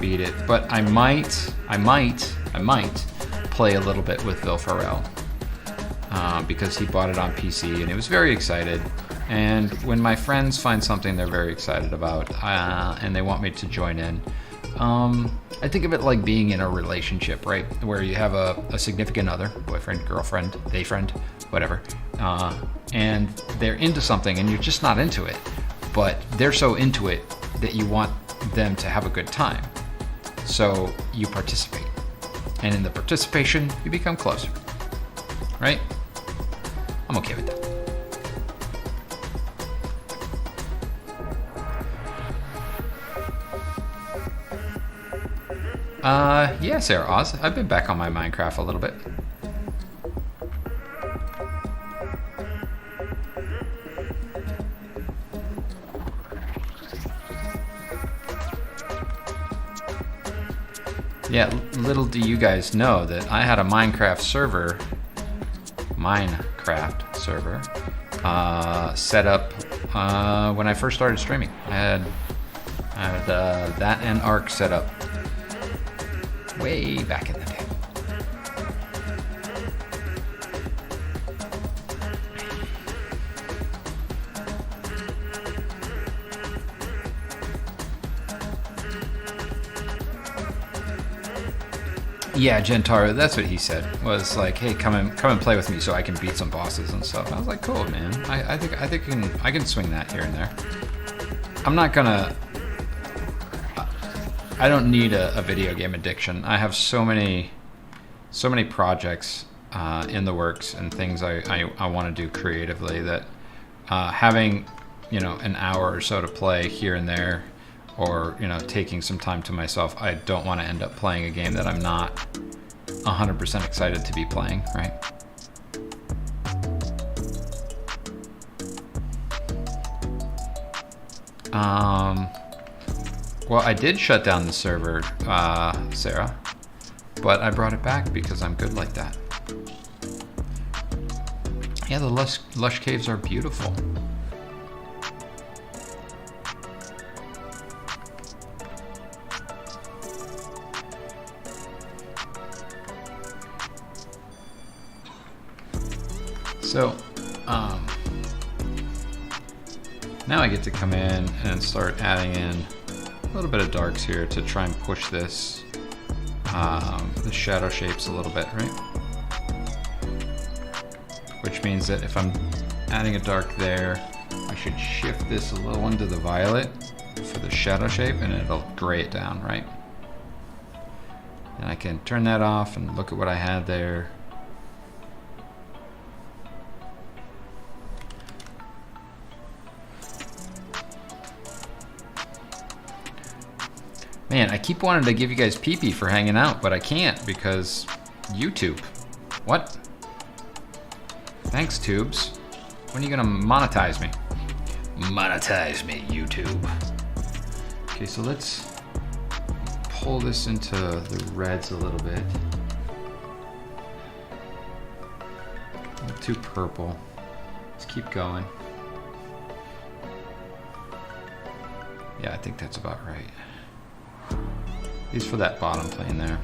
beat it. But I might play a little bit with Vil Farrell, because he bought it on PC and he was very excited. And when my friends find something they're very excited about, and they want me to join in, I think of it like being in a relationship, right? Where you have a significant other, boyfriend, girlfriend, they friend, whatever, and they're into something and you're just not into it, but they're so into it that you want them to have a good time. So you participate. And in the participation, you become closer, right? I'm okay with that. Yeah, Sarah Oz. I've been back on my Minecraft a little bit. Yeah, little do you guys know that I had a Minecraft server, set up when I first started streaming. I had that and Ark set up way back in the day. Yeah, Gentaro, that's what he said. Was like, hey, come and play with me so I can beat some bosses and stuff. I was like, cool, man. I think I can swing that here and there. I'm not gonna. I don't need a video game addiction. I have so many projects in the works and things I want to do creatively that having, you know, an hour or so to play here and there, or, you know, taking some time to myself, I don't want to end up playing a game that I'm not 100% excited to be playing, right? Well, I did shut down the server, Sarah, but I brought it back because I'm good like that. Yeah, the lush caves are beautiful. So, now I get to come in and start adding in a little bit of darks here to try and push this, the shadow shapes a little bit, right? Which means that if I'm adding a dark there, I should shift this a little into the violet for the shadow shape and it'll gray it down, right? And I can turn that off and look at what I had there. Man, I keep wanting to give you guys pee-pee for hanging out, but I can't because YouTube. What? Thanks, tubes. When are you gonna monetize me? Monetize me, YouTube. Okay, so let's pull this into the reds a little bit. Not too purple. Let's keep going. Yeah, I think that's about right. These for that bottom plane there.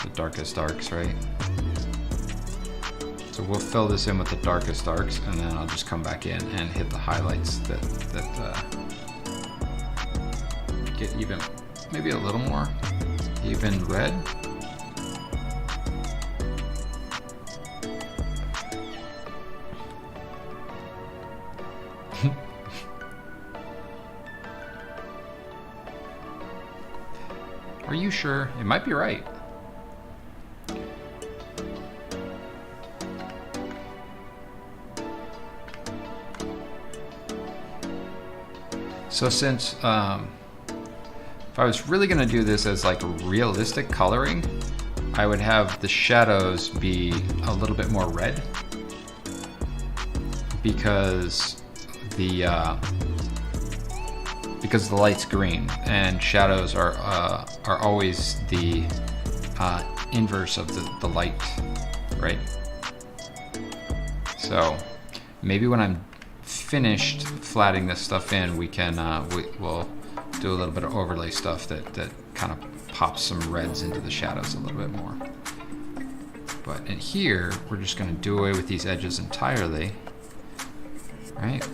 The darkest darks, right? So we'll fill this in with the darkest darks and then I'll just come back in and hit the highlights that get even, maybe a little more even red. Are you sure? It might be right. So since, if I was really gonna do this as like realistic coloring, I would have the shadows be a little bit more red because the light's green and shadows are always the inverse of the light, right? So maybe when I'm finished flatting this stuff in, we can we'll do a little bit of overlay stuff that kind of pops some reds into the shadows a little bit more. But in here, we're just going to do away with these edges entirely, right?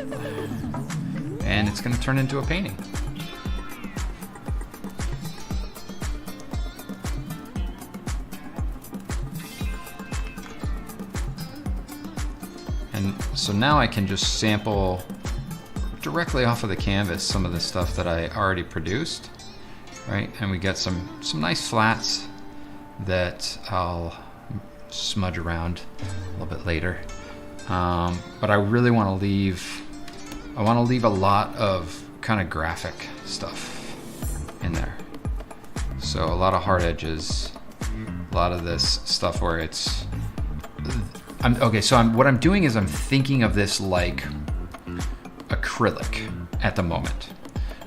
And it's going to turn into a painting. And so now I can just sample directly off of the canvas some of the stuff that I already produced, right? And we get some nice flats that I'll smudge around a little bit later. But I really want to leave a lot of kind of graphic stuff in there. So a lot of hard edges, a lot of this stuff where it's, what I'm doing is I'm thinking of this like acrylic at the moment.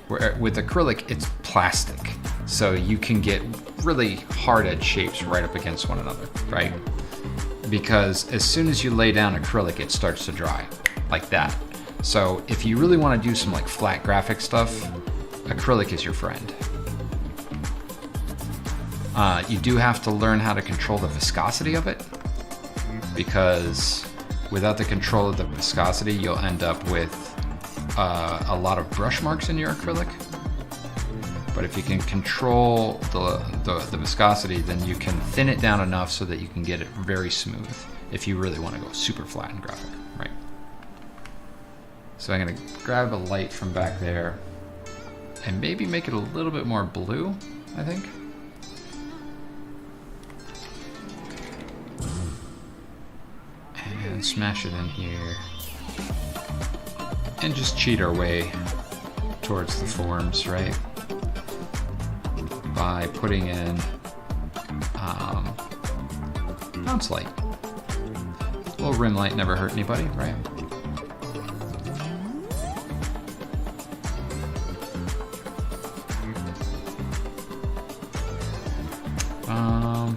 Where with acrylic, it's plastic. So you can get really hard edge shapes right up against one another, right? Because as soon as you lay down acrylic, it starts to dry like that. So if you really want to do some like flat graphic stuff, acrylic is your friend. You do have to learn how to control the viscosity of it, because without the control of the viscosity, you'll end up with a lot of brush marks in your acrylic. But if you can control the viscosity, then you can thin it down enough so that you can get it very smooth if you really want to go super flat and graphic, right? So I'm gonna grab a light from back there and maybe make it a little bit more blue, I think. And smash it in here. And just cheat our way towards the forms, right? By putting in bounce light. A little rim light never hurt anybody, right?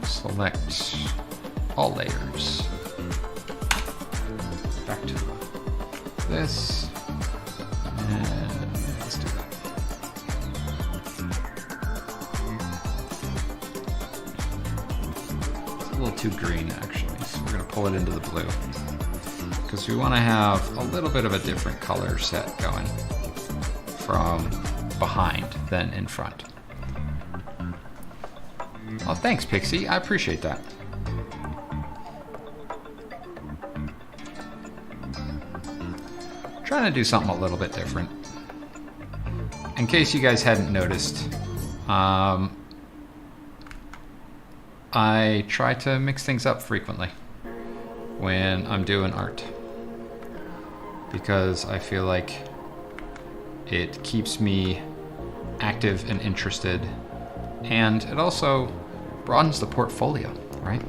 Select all layers. Back to this. And let's do that. It's a little too green, actually, so we're going to pull it into the blue. Because we want to have a little bit of a different color set going from behind than in front. Oh, thanks, Pixie. I appreciate that. Trying to do something a little bit different. In case you guys hadn't noticed, I try to mix things up frequently when I'm doing art, because I feel like it keeps me active and interested, and it also broadens the portfolio, right?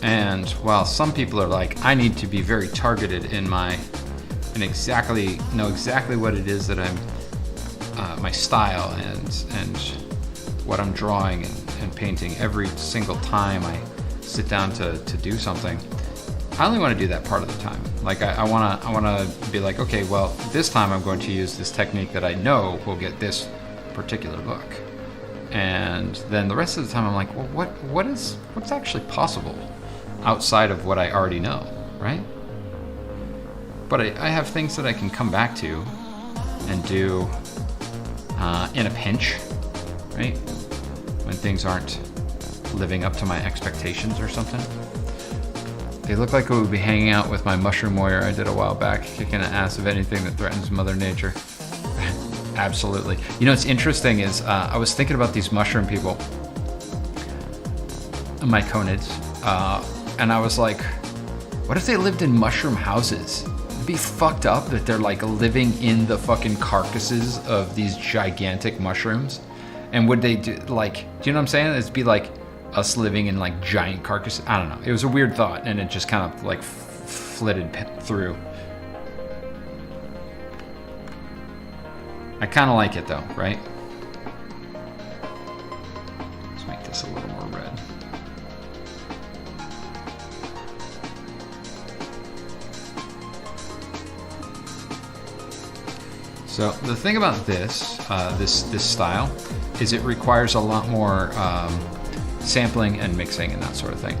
And while some people are like, I need to be very targeted in and exactly know exactly what it is that I'm, my style and what I'm drawing and painting every single time I sit down to do something, I only want to do that part of the time. Like I want to be like, okay, well, this time I'm going to use this technique that I know will get this particular look. And then the rest of the time I'm like, well, what's actually possible outside of what I already know, right? But I have things that I can come back to and do in a pinch, right? When things aren't living up to my expectations or something. They look like I would be hanging out with my mushroom warrior I did a while back, kicking the ass of anything that threatens Mother Nature. Absolutely. You know, what's interesting is I was thinking about these mushroom people, Myconids, and I was like, what if they lived in mushroom houses? It'd be fucked up that they're like living in the fucking carcasses of these gigantic mushrooms. And would they do, like, do you know what I'm saying? It'd be like us living in like giant carcasses. I don't know. It was a weird thought, and it just kind of like flitted through. I kind of like it though, right? Let's make this a little more red. So the thing about this style is it requires a lot more sampling and mixing and that sort of thing.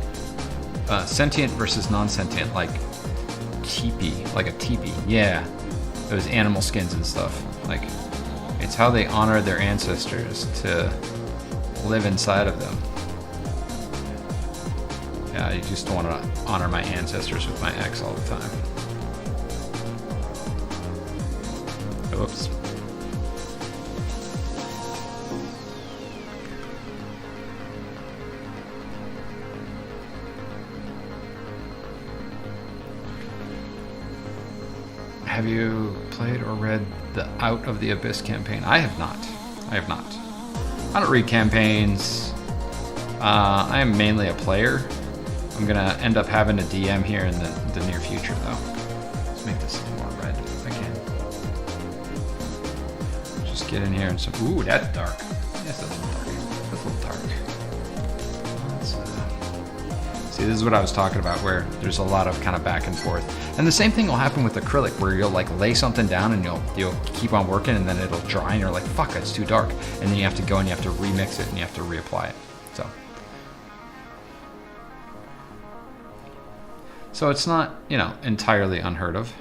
Sentient versus non-sentient, like a teepee. Yeah, those animal skins and stuff. Like, it's how they honor their ancestors to live inside of them. Yeah, I just don't want to honor my ancestors with my ex all the time. Oops. Have you played or read the Out of the Abyss campaign? I have not. I have not. I don't read campaigns. I am mainly a player. I'm gonna end up having a DM here in the near future, though. Let's make this a little more red again. Just get in here and some. Ooh, that's dark. Yes, that's a little dark. That's a little dark. See, this is what I was talking about, where there's a lot of kind of back and forth. And the same thing will happen with acrylic, where you'll like lay something down and you'll keep on working, and then it'll dry, and you're like, fuck, it's too dark. And then you have to go and you have to remix it and you have to reapply it. So it's not, you know, entirely unheard of.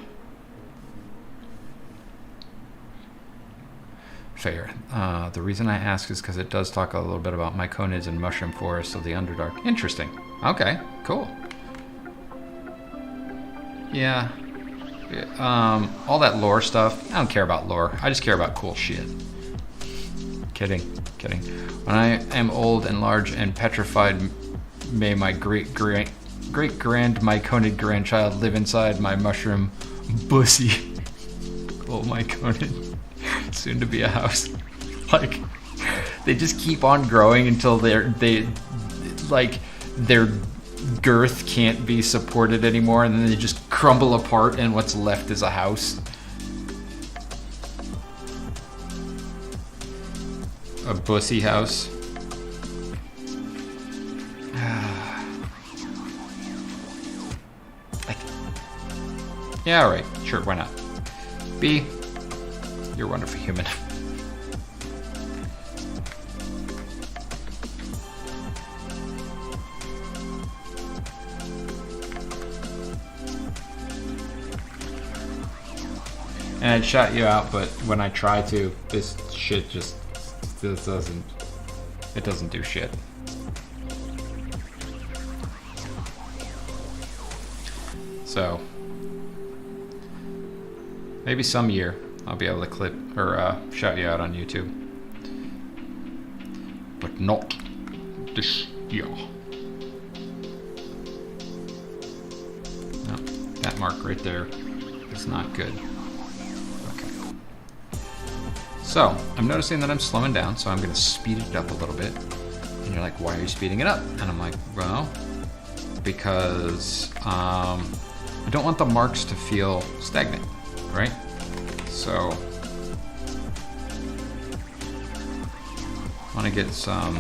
Fair. The reason I ask is because it does talk a little bit about Myconids and mushroom forests of the Underdark. Interesting. Okay, cool. Yeah. All that lore stuff, I don't care about lore. I just care about cool shit. Kidding. When I am old and large and petrified, may my great-grand Myconid grandchild live inside my mushroom bussy. Cool Myconid. Soon to be a house. Like, they just keep on growing until their girth can't be supported anymore, and then they just crumble apart, and what's left is a house. A bussy house. Yeah, alright. Sure, why not? B, you're a wonderful human. And I'd shout you out, but when I try to, this shit just doesn't do shit. So maybe some year I'll be able to clip or shout you out on YouTube, but not this year. No, that mark right there is not good. Okay. So I'm noticing that I'm slowing down, so I'm going to speed it up a little bit. And you're like, why are you speeding it up? And I'm like, well, because I don't want the marks to feel stagnant, right? So I want to get some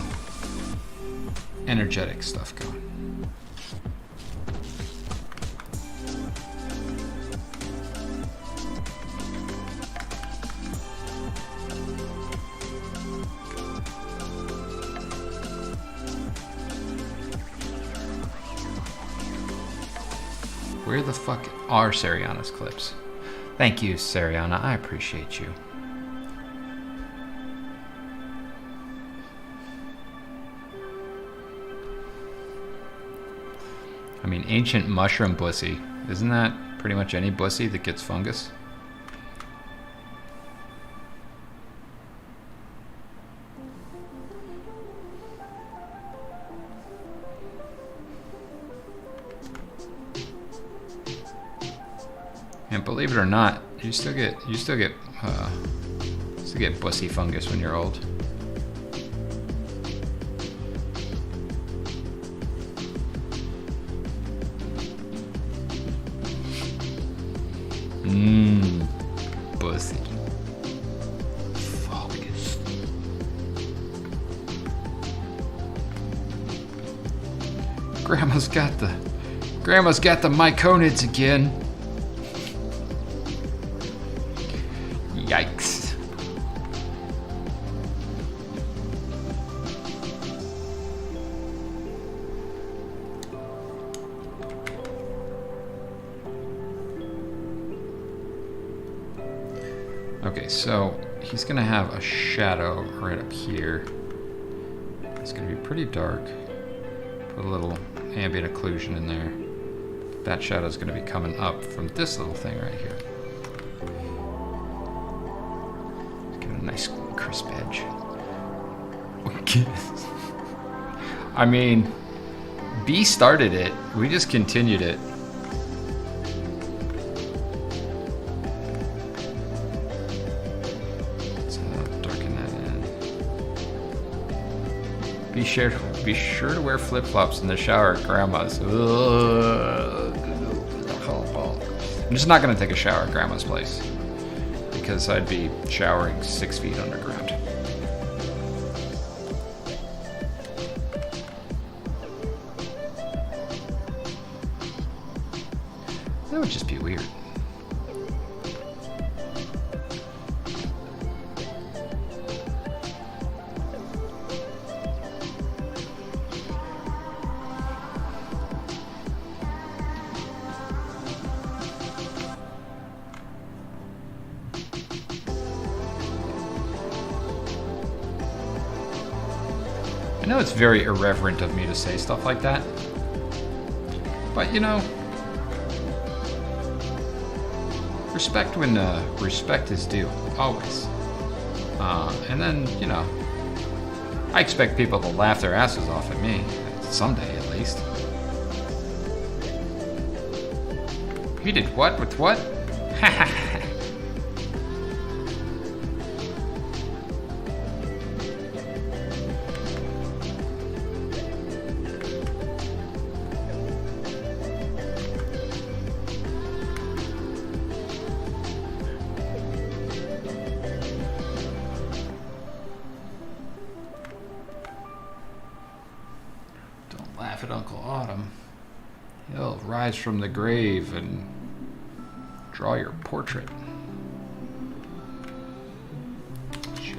energetic stuff going. Where the fuck are Sariana's clips? Thank you, Sariana. I appreciate you. I mean, ancient mushroom bussy. Isn't that pretty much any bussy that gets fungus? And believe it or not, you still get bussy fungus when you're old. Bussy fungus. Grandma's got the Myconids again. Yikes. Okay, so he's gonna have a shadow right up here. It's gonna be pretty dark. Put a little ambient occlusion in there. That shadow's gonna be coming up from this little thing right here. Nice crisp edge. Okay. I mean, B started it. We just continued it. Be sure to wear flip-flops in the shower at Grandma's. Ugh. I'm just not gonna take a shower at Grandma's place because I'd be showering 6 feet underground. That would just be weird. I know it's very irreverent of me to say stuff like that, but you know, respect when respect is due, always. And then, you know, I expect people to laugh their asses off at me, someday at least. You did what with what? Laugh at Uncle Autumn. He'll rise from the grave and draw your portrait. Shoot.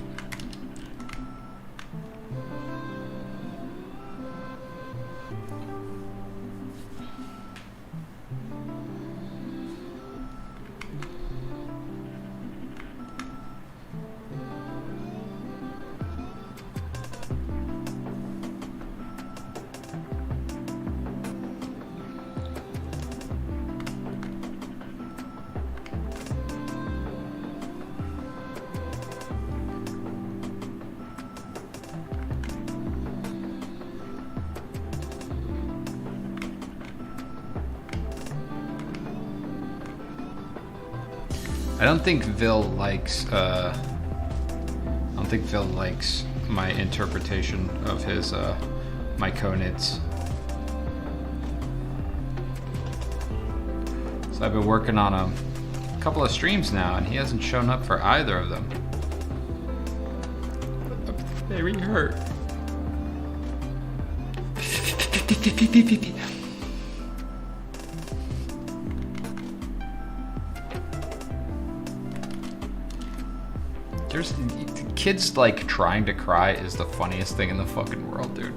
I don't think Vil likes my interpretation of his Myconids. So I've been working on a couple of streams now, and he hasn't shown up for either of them. I'm very hurt. There's kids like trying to cry is the funniest thing in the fucking world, dude.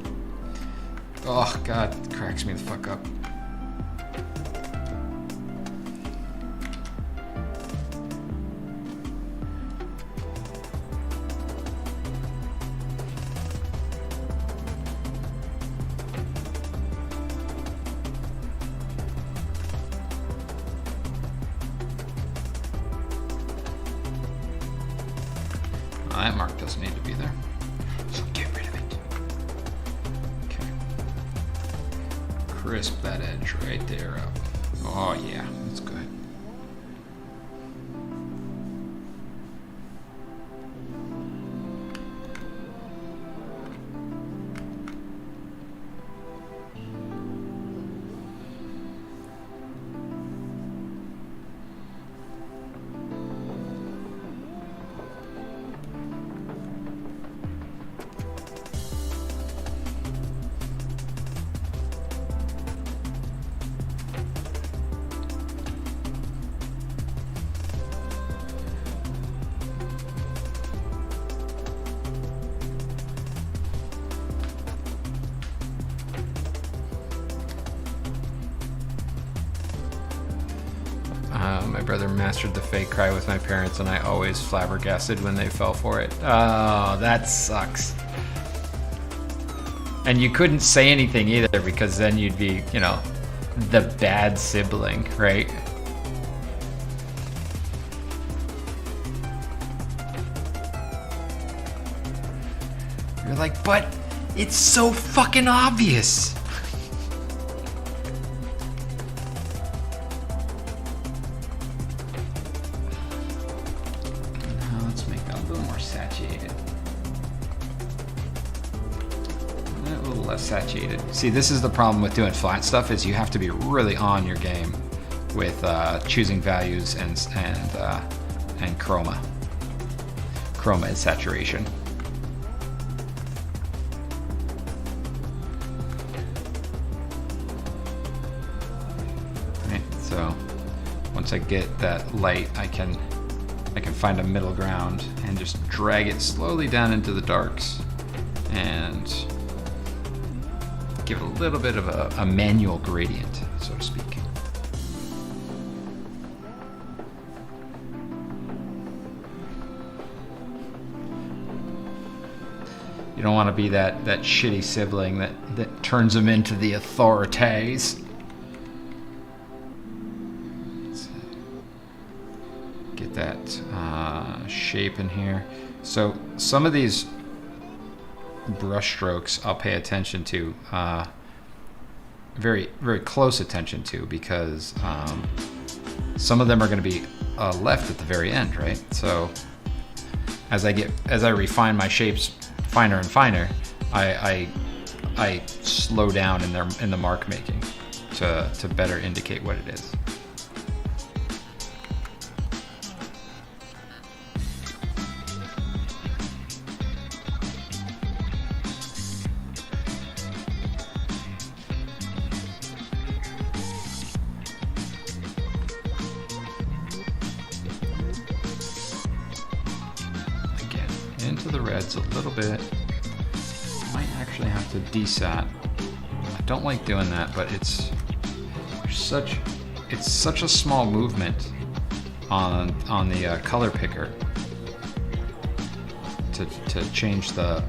Oh god, it cracks me the fuck up. That mark doesn't need to be there, so get rid of it. Okay. Crisp that edge right there up. Oh yeah, that's good. My brother mastered the fake cry with my parents, and I always flabbergasted when they fell for it. Oh, that sucks. And you couldn't say anything either, because then you'd be, you know, the bad sibling, right? You're like, but it's so fucking obvious. Let's make that a little more saturated. less saturated. See, this is the problem with doing flat stuff, is you have to be really on your game with choosing values and chroma and saturation. Right, so once I get that light, I can find a middle ground and just drag it slowly down into the darks and give it a little bit of a manual gradient, so to speak. You don't want to be that shitty sibling that turns them into the authorities. Get that shape in here. So some of these brush strokes I'll pay attention to, very, very close attention to, because some of them are going to be left at the very end, right? So as I refine my shapes finer and finer, I slow down in the mark making to better indicate what it is. Into the reds a little bit. Might actually have to desat. I don't like doing that, but it's such a small movement on the color picker to change the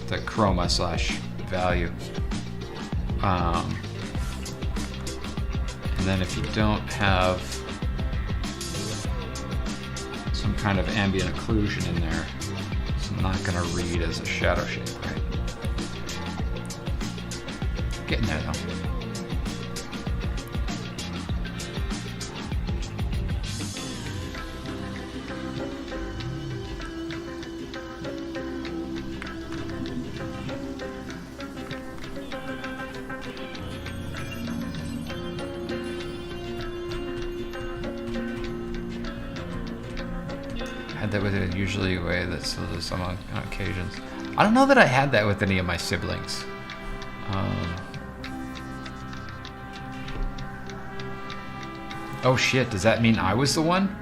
chroma / value. And then if you don't have some kind of ambient occlusion in there, it's not going to read as a shadow shape, right? Getting there though. That with it usually a way that still does some on occasions. I don't know that I had that with any of my siblings. Oh shit, does that mean I was the one?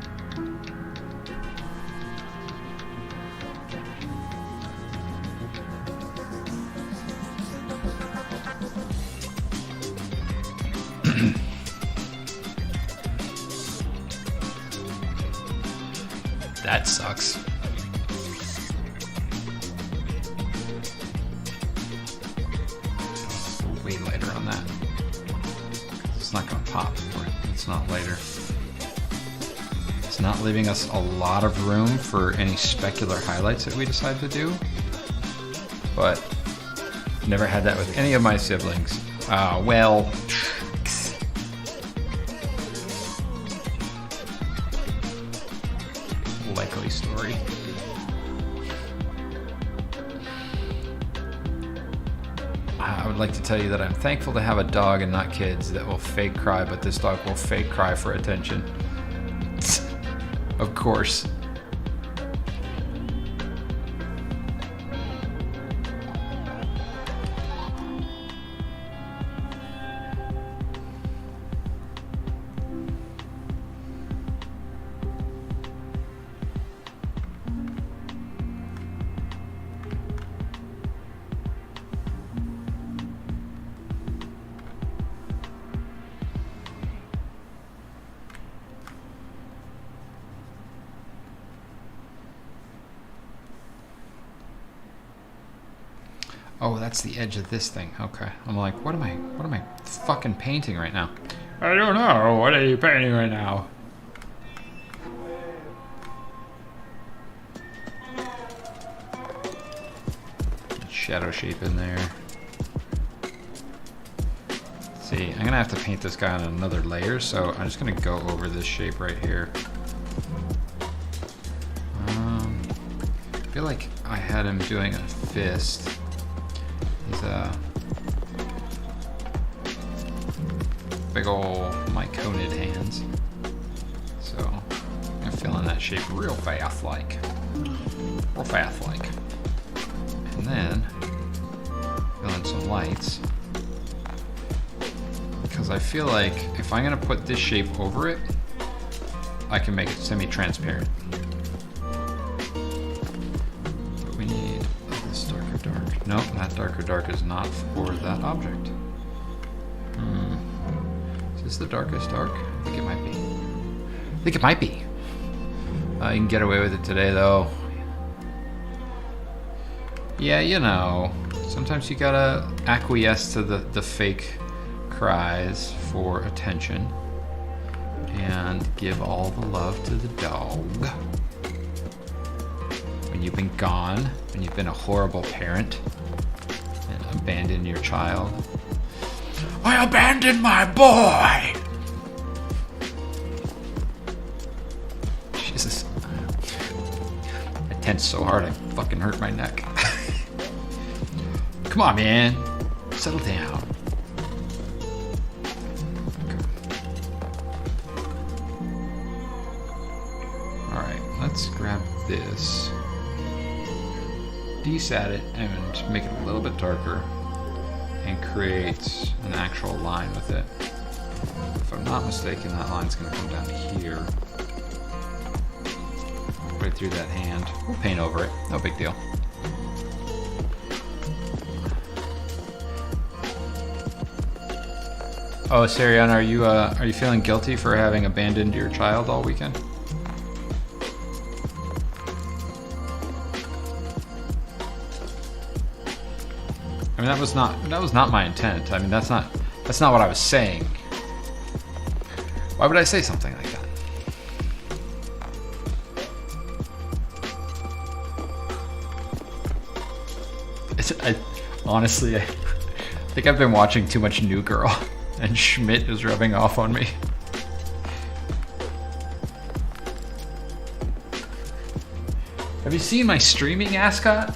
That sucks. Way lighter on that. It's not gonna pop. It's not lighter. It's not leaving us a lot of room for any specular highlights that we decide to do. But never had that with any of my siblings. Well. Likely story. I would like to tell you that I'm thankful to have a dog and not kids that will fake cry, but this dog will fake cry for attention. Of course. Oh, that's the edge of this thing. Okay. I'm like, what am I fucking painting right now? I don't know. What are you painting right now? Shadow shape in there. See, I'm gonna have to paint this guy on another layer, so I'm just gonna go over this shape right here. I feel like I had him doing a fist. He's a big ol' Myconid hands. So I'm feeling that shape real fast like. Real fast like. And then feeling some lights. Because I feel like if I'm gonna put this shape over it, I can make it semi-transparent. But we need this darker dark. Nope, that darker dark is not for that object. Is this the darkest dark? I think it might be. I think it might be. You can get away with it today though. Yeah, you know, sometimes you gotta acquiesce to the fake cries for attention and give all the love to the dog. When you've been gone, when you've been a horrible parent and abandoned your child. I abandoned my boy! Jesus. I tensed so hard I fucking hurt my neck. Come on, man. Settle down. Alright, let's grab this. Desat it and make it a little bit darker. And create an actual line with it. If I'm not mistaken, that line's going to come down to here. Right through that hand. We'll paint over it. No big deal. Oh, Sariana, are you feeling guilty for having abandoned your child all weekend? I mean, that was not my intent. I mean, that's not what I was saying. Why would I say something like that? Honestly, I think I've been watching too much New Girl, and Schmidt is rubbing off on me. Have you seen my streaming ascot?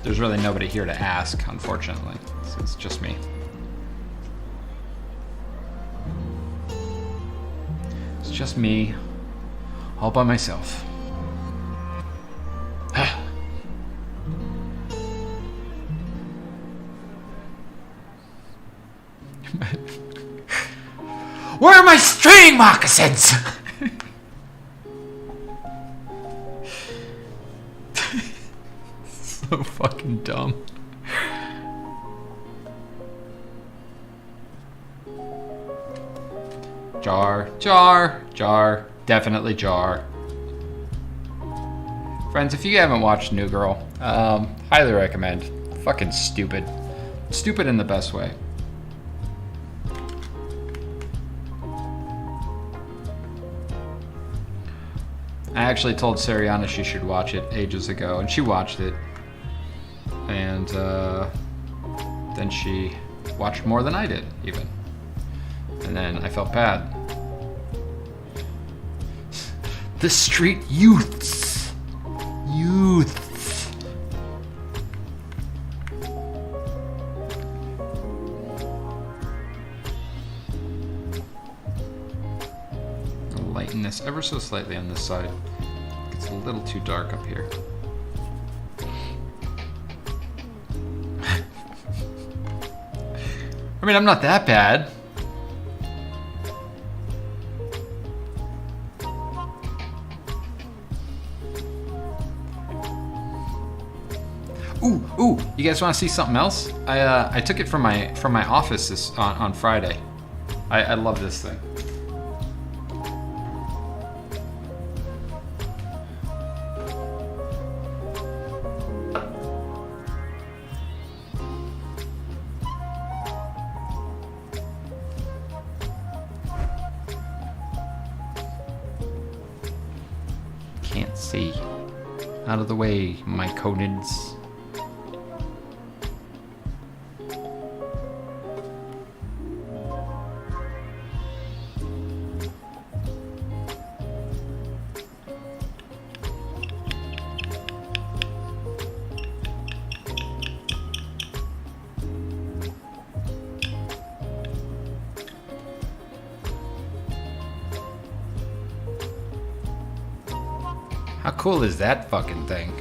There's really nobody here to ask, unfortunately. So it's just me. It's just me, all by myself. Where are my string moccasins? So fucking dumb. Jar, jar, jar, definitely jar. Friends, if you haven't watched New Girl, highly recommend. Fucking stupid. Stupid in the best way. I actually told Sariana she should watch it ages ago, and she watched it. And then she watched more than I did, even. And then I felt bad. The street youths. Youths. I'll lighten this ever so slightly on this side. It's a little too dark up here. I mean, I'm not that bad. Ooh! You guys want to see something else? I took it from my office on Friday. I love this thing. Can't see. Out of the way, Myconids. How cool is that fucking thing?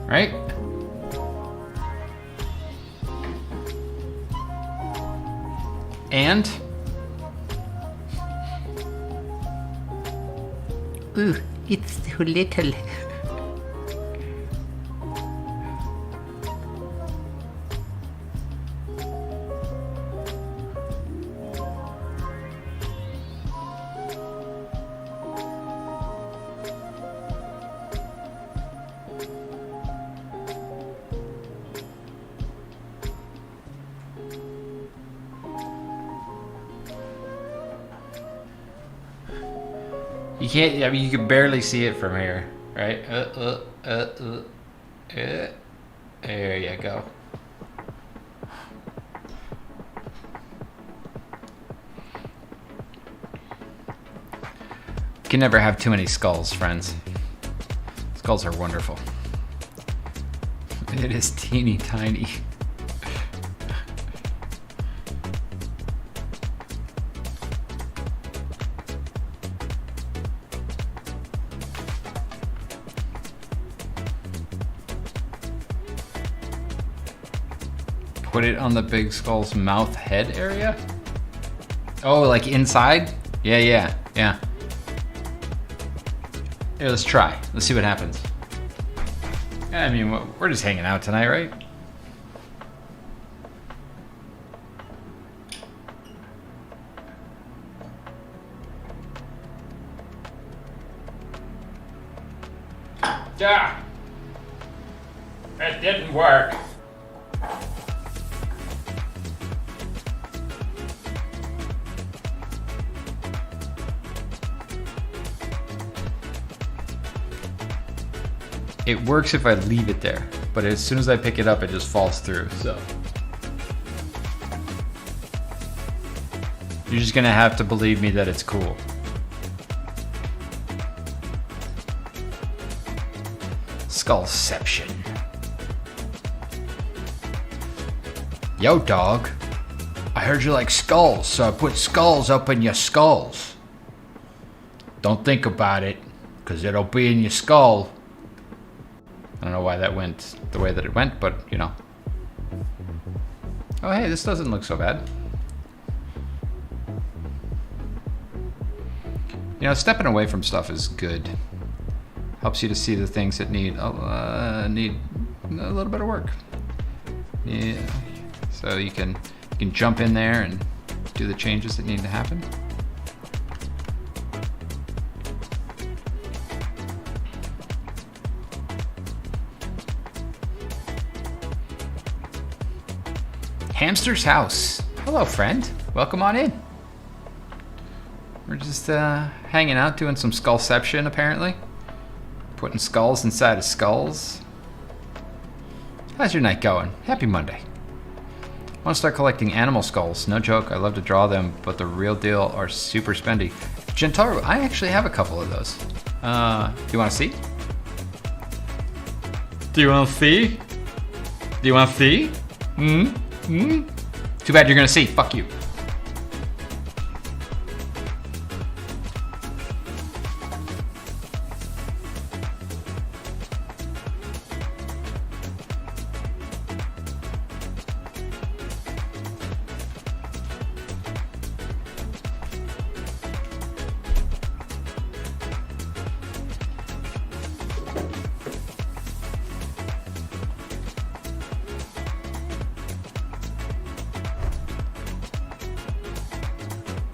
Right? And ooh, it's too little. you can't. I mean, you can barely see it from here, right? There you go. You can never have too many skulls, friends. Skulls are wonderful. It is teeny tiny. Put it on the big skull's mouth head area? Oh, like inside? Yeah. Here, let's try. Let's see what happens. I mean, we're just hanging out tonight, right? Yeah. It didn't work. It works if I leave it there, but as soon as I pick it up, it just falls through, so. You're just gonna have to believe me that it's cool. Skullception. Yo, dog. I heard you like skulls, so I put skulls up in your skulls. Don't think about it, because it'll be in your skull. I don't know why that went the way that it went, but you know. Oh, hey, this doesn't look so bad. You know, stepping away from stuff is good. Helps you to see the things that need a little bit of work. Yeah. So you can jump in there and do the changes that need to happen. Hamster's house. Hello, friend. Welcome on in. We're just hanging out, doing some skullception, apparently. Putting skulls inside of skulls. How's your night going? Happy Monday. I want to start collecting animal skulls. No joke, I love to draw them, but the real deal are super spendy. Gentaro, I actually have a couple of those. Do you want to see? Do you want to see? Do you want to see? Too bad you're gonna see. Fuck you.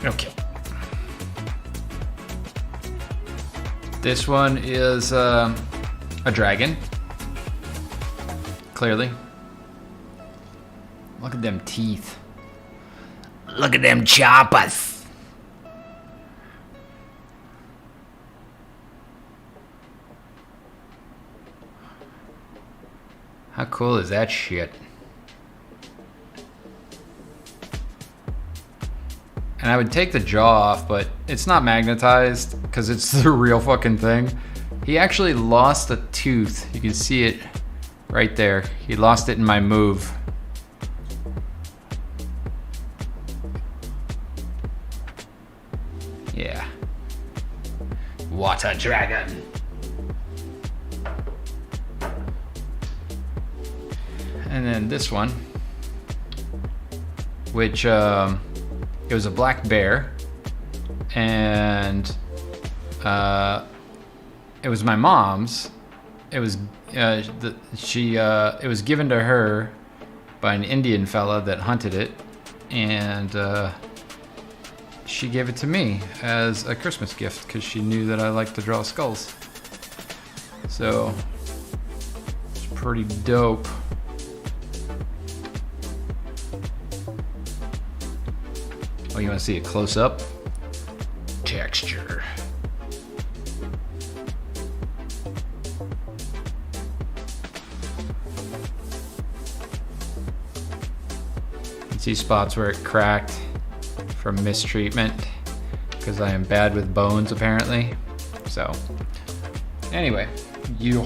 Okay. This one is a dragon. Clearly. Look at them teeth. Look at them choppers. How cool is that shit? And I would take the jaw off, but it's not magnetized because it's the real fucking thing. He actually lost a tooth. You can see it right there. He lost it in my move. Yeah. Water dragon. And then this one, which it was a black bear, and it was my mom's. It was it was given to her by an Indian fella that hunted it, and she gave it to me as a Christmas gift because she knew that I liked to draw skulls. So it's pretty dope. Oh, you want to see it close up? Texture. You can see spots where it cracked from mistreatment because I am bad with bones apparently. So anyway, I'm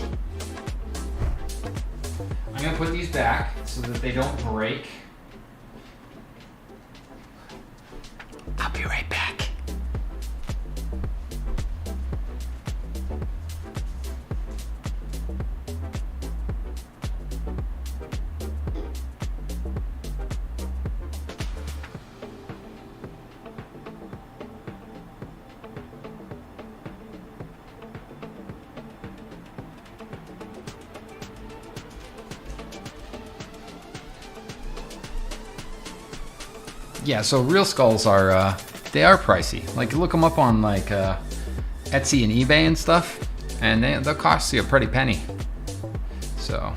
gonna put these back so that they don't break. I'll be right back. Yeah, so real skulls are they are pricey. Like, look them up on like Etsy and eBay and stuff, and they'll cost you a pretty penny. So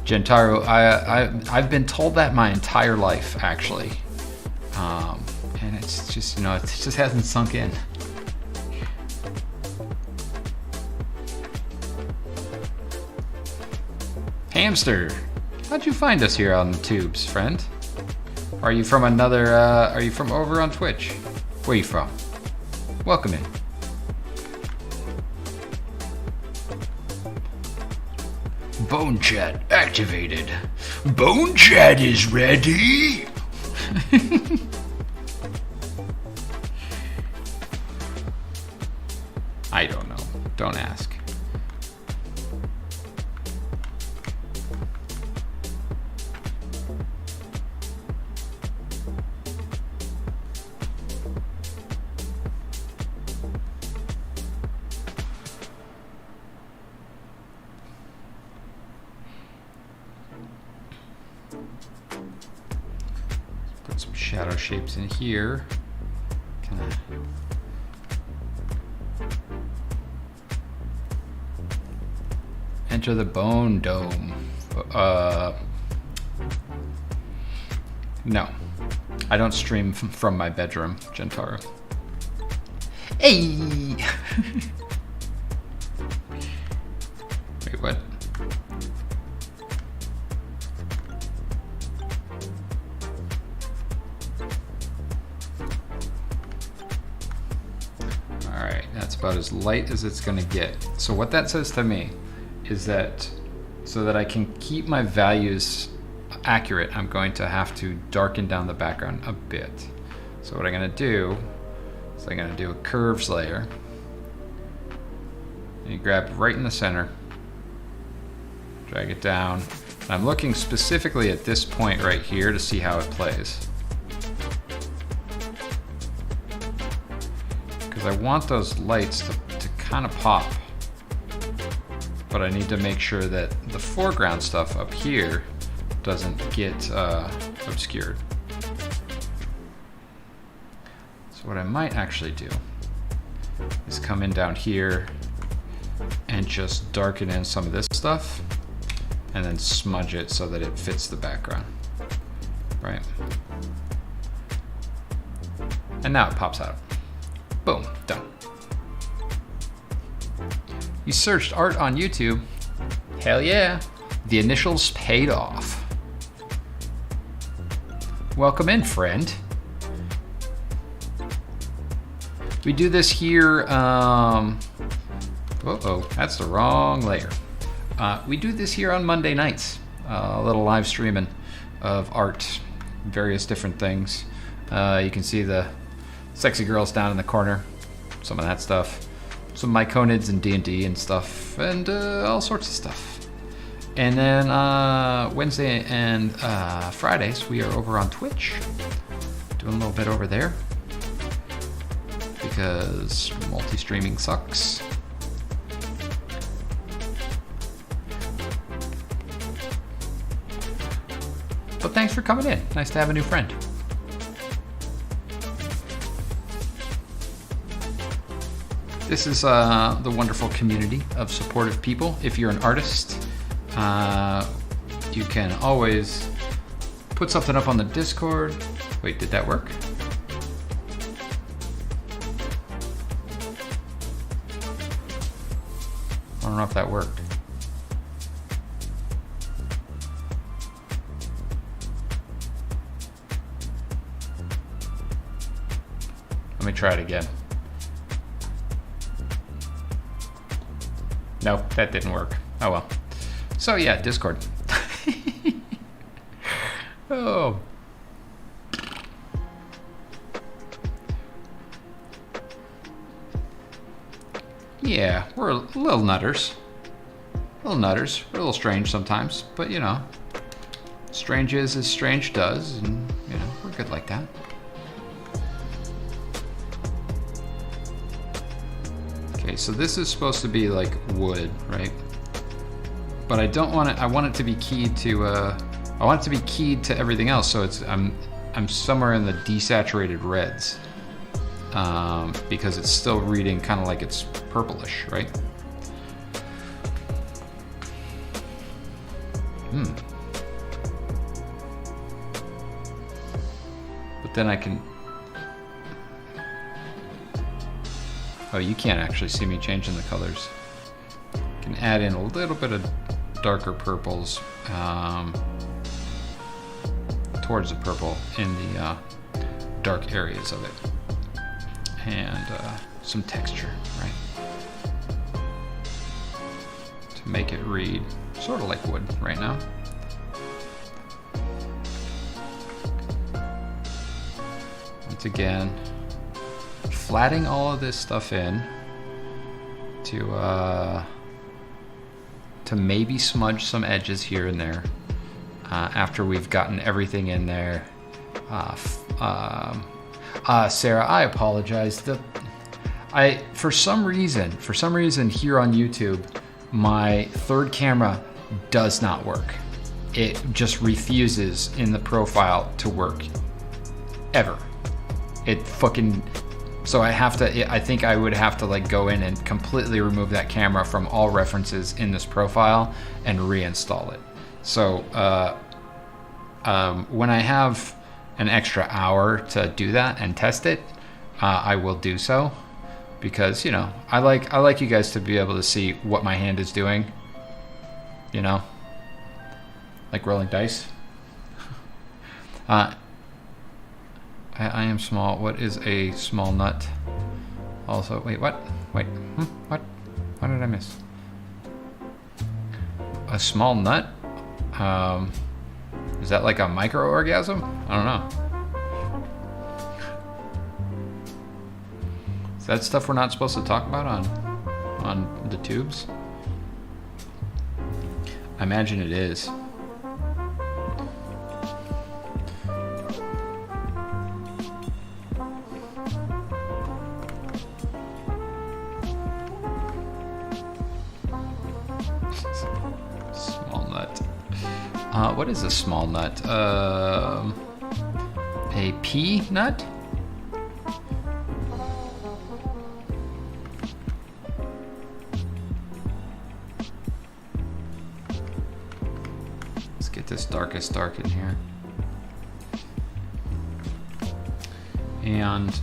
Gentaro, I've been told that my entire life actually, and it's just, it just hasn't sunk in. Hamster, how'd you find us here on the tubes, friend? Are you from are you from over on Twitch? Where are you from? Welcome in. Bone chat activated. Bone chat is ready. I don't know. Don't ask. Put some shadow shapes in here. Kinda. Enter the bone dome. No, I don't stream from my bedroom, Gentaro. Hey! Wait, what? Alright, that's about as light as it's gonna get. So what that says to me is that so that I can keep my values accurate, I'm going to have to darken down the background a bit. So what I'm gonna do is I'm gonna do a curves layer. And you grab right in the center, drag it down. And I'm looking specifically at this point right here to see how it plays. Because I want those lights to kind of pop. But I need to make sure that the foreground stuff up here doesn't get obscured. So what I might actually do is come in down here and just darken in some of this stuff and then smudge it so that it fits the background, right? And now it pops out. Boom, done. You searched art on YouTube? Hell yeah. The initials paid off. Welcome in, friend. We do this here, uh-oh, that's the wrong layer. We do this here on Monday nights. A little live streaming of art, various different things. You can see the sexy girls down in the corner, some of that stuff. Some Myconids and D&D and stuff, and all sorts of stuff. And then Wednesday and Fridays, we are over on Twitch, doing a little bit over there. Because multi-streaming sucks. But thanks for coming in. Nice to have a new friend. This is the wonderful community of supportive people. If you're an artist, you can always put something up on the Discord. Wait, did that work? I don't know if that worked. Let me try it again. No, that didn't work. Oh well. So yeah, Discord. Oh. Yeah, we're a little nutters. We're a little strange sometimes, but you know, strange is as strange does, and you know, we're good like that. Okay, so this is supposed to be like wood, right? But I don't want it. I want it to be keyed to. I want it to be keyed to everything else. So it's I'm somewhere in the desaturated reds. Because it's still reading kind of like it's purplish, right? But then I can... Oh, you can't actually see me changing the colors. I can add in a little bit of darker purples towards the purple in the dark areas of it. And some texture, right? To make it read sort of like wood right now. Once again, flatting all of this stuff in to maybe smudge some edges here and there after we've gotten everything in there. Sarah, I apologize. For some reason here on YouTube, my third camera does not work. It just refuses in the profile to work. Ever. It fucking... So I think I would have to like go in and completely remove that camera from all references in this profile and reinstall it. So when I have an extra hour to do that and test it, I will do so, because you know I like you guys to be able to see what my hand is doing, you know, like rolling dice. I am small. What is a small nut? Also, wait, what? Wait, what? What did I miss? A small nut? Is that like a micro orgasm? I don't know. Is that stuff we're not supposed to talk about on the tubes? I imagine it is. Small nut. What is a small nut? A pea nut? Let's get this darkest dark in here. And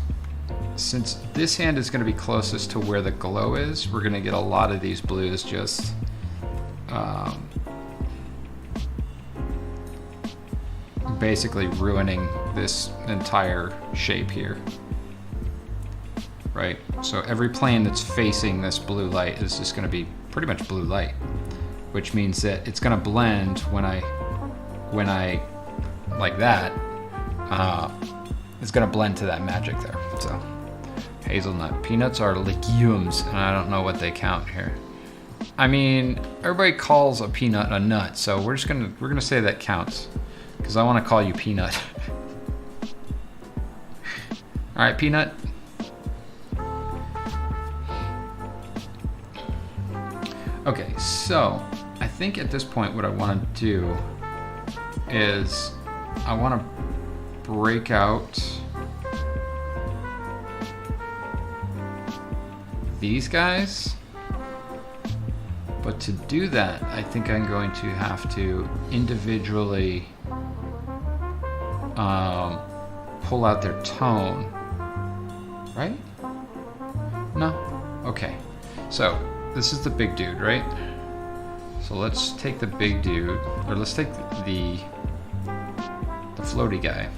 since this hand is going to be closest to where the glow is, we're going to get a lot of these blues just basically ruining this entire shape here. Right? So every plane that's facing this blue light is just going to be pretty much blue light, which means that it's going to blend when I like that. It's going to blend to that magic there. So hazelnut. Peanuts are legumes, and I don't know what they count here. I mean, everybody calls a peanut a nut, so we're gonna say that counts, because I want to call you Peanut. All right, Peanut. Okay, so I think at this point what I want to do is I want to break out these guys. But to do that, I think I'm going to have to individually pull out their tone, right? No? Okay. So this is the big dude, right? So let's take the big dude, or let's take the floaty guy,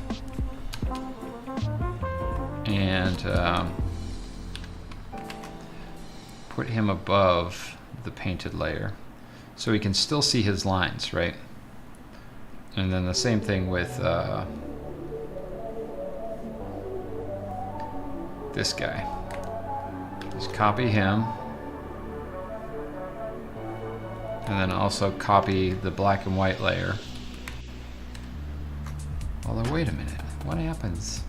and put him above the painted layer, so we can still see his lines, right? And then the same thing with this guy. Just copy him, and then also copy the black and white layer. Although, wait a minute, what happens?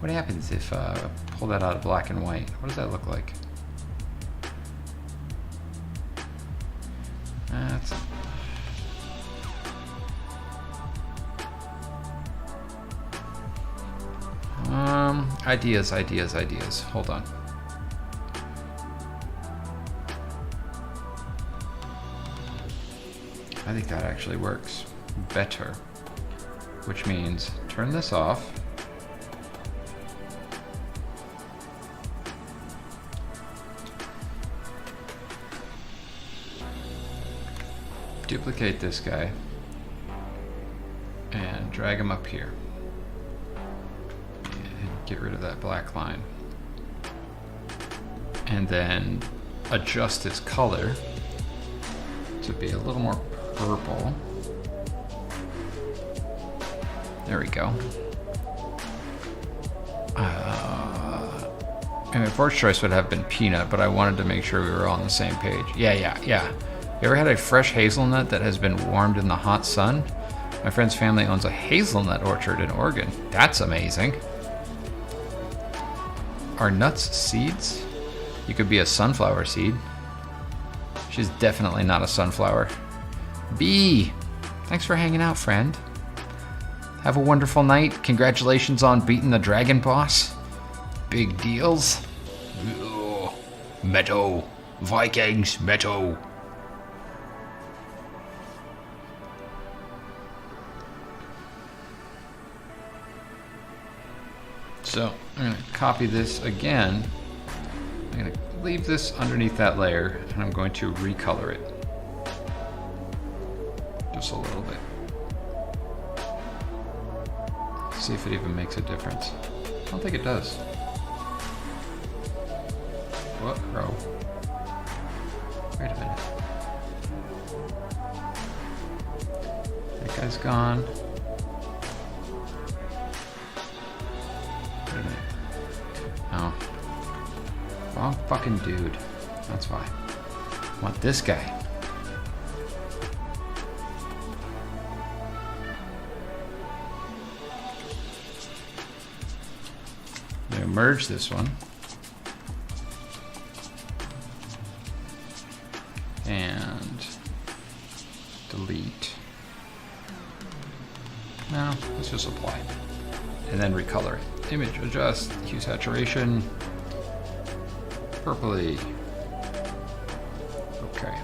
What happens if I pull that out of black and white? What does that look like? That's ideas. Hold on. I think that actually works better, which means turn this off. Duplicate this guy and drag him up here and get rid of that black line, and then adjust its color to be a little more purple. There we go. And my first choice would have been peanut, but I wanted to make sure we were all on the same page. Yeah. You ever had a fresh hazelnut that has been warmed in the hot sun? My friend's family owns a hazelnut orchard in Oregon. That's amazing. Are nuts seeds? You could be a sunflower seed. She's definitely not a sunflower. B, thanks for hanging out, friend. Have a wonderful night. Congratulations on beating the dragon boss. Big deals. Ugh. Meadow. Vikings, meadow. So I'm going to copy this again. I'm going to leave this underneath that layer, and I'm going to recolor it. Just a little bit. See if it even makes a difference. I don't think it does. What? Crow. Wait a minute. That guy's gone. Wait a minute. Oh. Wrong fucking dude. That's why. I want this guy. I'm gonna merge this one. And delete. No, let's just apply. And then recolor it. Image adjust, hue saturation, purpley. Okay.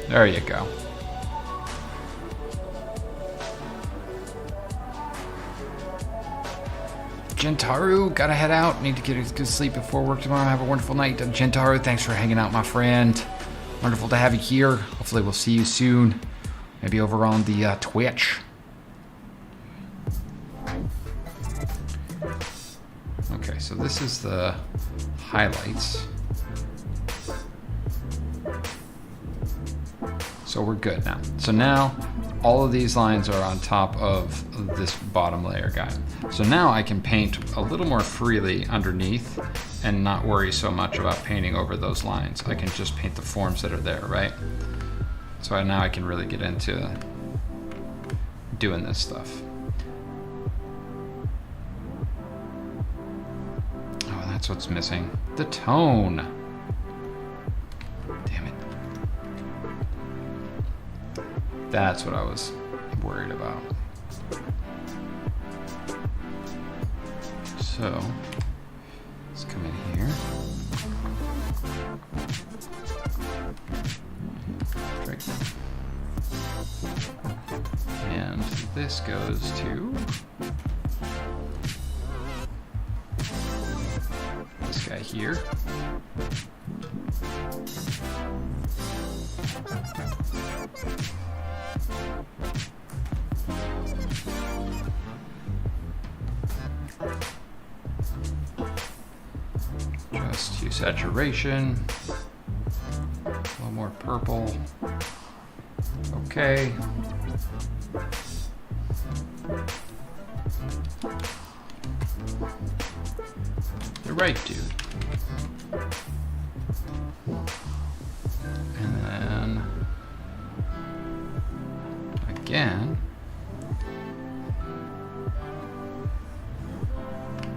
There you go. Gentaru, gotta head out. Need to get a good sleep before work tomorrow. Have a wonderful night. Gentaru, thanks for hanging out, my friend. Wonderful to have you here. Hopefully we'll see you soon. Maybe over on the Twitch. Okay, so this is the highlights. So we're good now. So now all of these lines are on top of this bottom layer guy. So now I can paint a little more freely underneath and not worry so much about painting over those lines. I can just paint the forms that are there, right? So now I can really get into doing this stuff. Oh, that's what's missing. The tone. Damn it. That's what I was worried about. So, let's come in here. Right. And this goes to this guy here. Just use saturation. A little more purple. Okay. You're right, dude. And then again,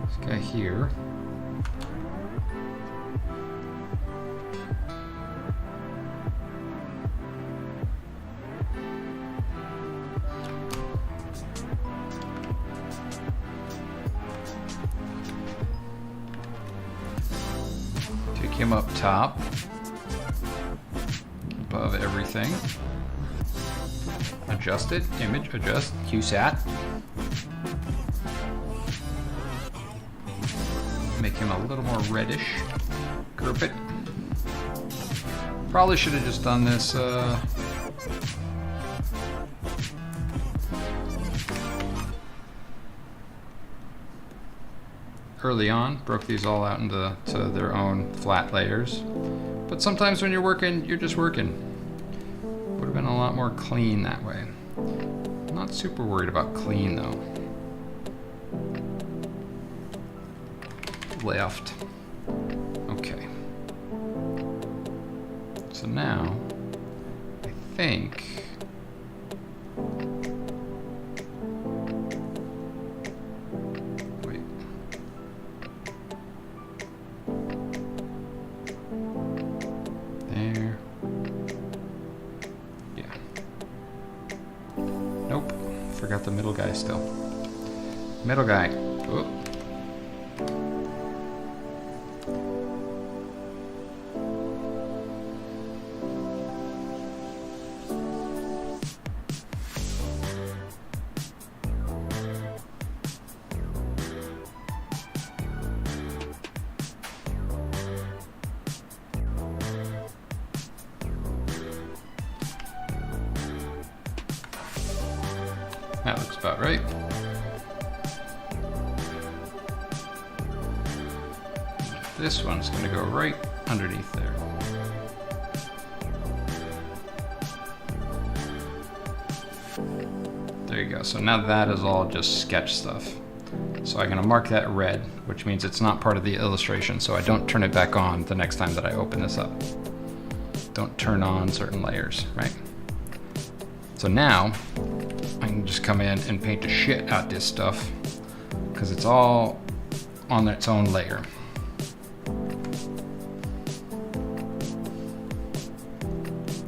this guy here. Him up top, above everything. Adjust it, image, adjust, QSAT. Make him a little more reddish. Group it. Probably should have just done this early on, broke these all out into their own flat layers. But sometimes when you're working, you're just working. Would have been a lot more clean that way. Not super worried about clean though. Left. Okay. So now, I think the middle guy still. Middle guy. Whoop. That looks about right. This one's going to go right underneath there. There you go. So now that is all just sketch stuff. So I'm going to mark that red, which means it's not part of the illustration, so I don't turn it back on the next time that I open this up. Don't turn on certain layers, right? So now I can just come in and paint the shit out this stuff because it's all on its own layer.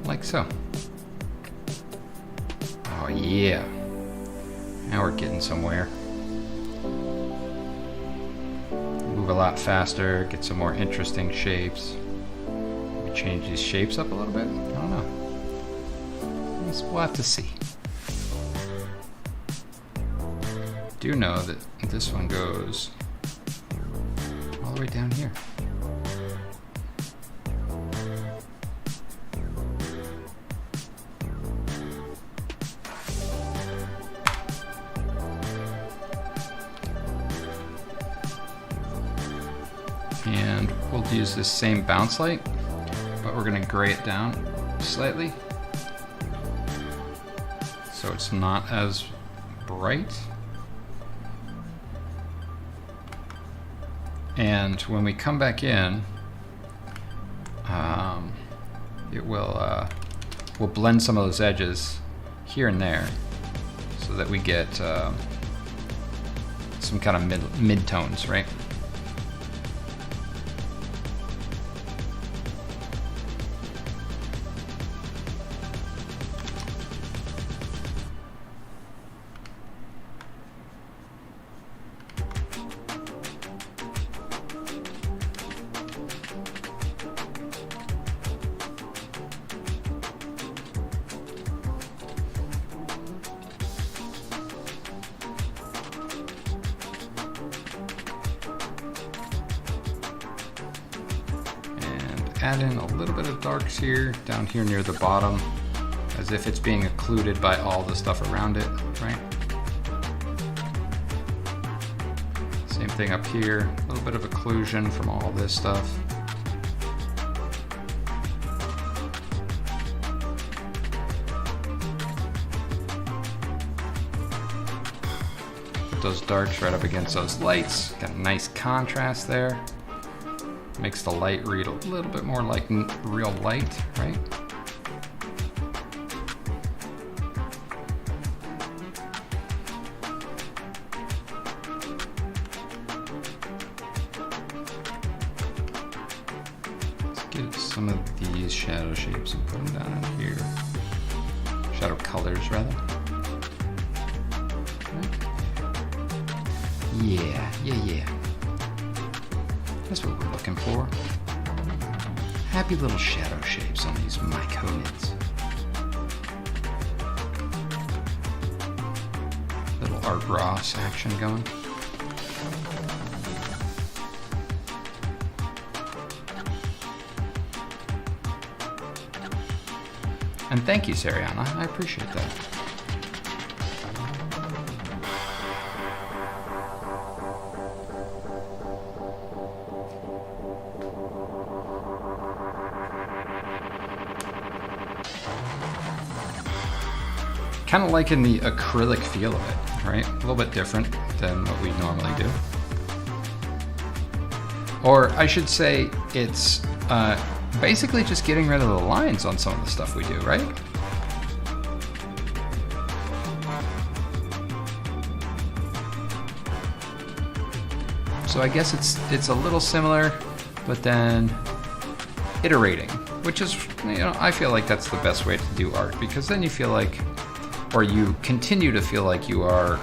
Like so. Oh yeah. Now we're getting somewhere. Move a lot faster, get some more interesting shapes. Maybe change these shapes up a little bit. I don't know. We'll have to see. Do know that this one goes all the way down here. We'll use this same bounce light, but we're gonna gray it down slightly so it's not as bright. And when we come back in, it will we'll blend some of those edges here and there so that we get some kind of mid-tones, right? Add in a little bit of darks here, down here near the bottom, as if it's being occluded by all the stuff around it, right? Same thing up here, a little bit of occlusion from all this stuff. Put those darks right up against those lights, got a nice contrast there. Makes the light read a little bit more like real light, right? Let's get some of these shadow shapes and put them down in here. Shadow colors, rather. Yeah. That's what we're looking for. Happy little shadow shapes on these Myconids. Little Art Ross action going. And thank you, Sariana. I appreciate that. Kind of liking the acrylic feel of it, right? A little bit different than what we normally do. Or I should say it's basically just getting rid of the lines on some of the stuff we do, right? So I guess it's a little similar, but then iterating, which is, you know, I feel like that's the best way to do art, because then you feel like, or you continue to feel like you are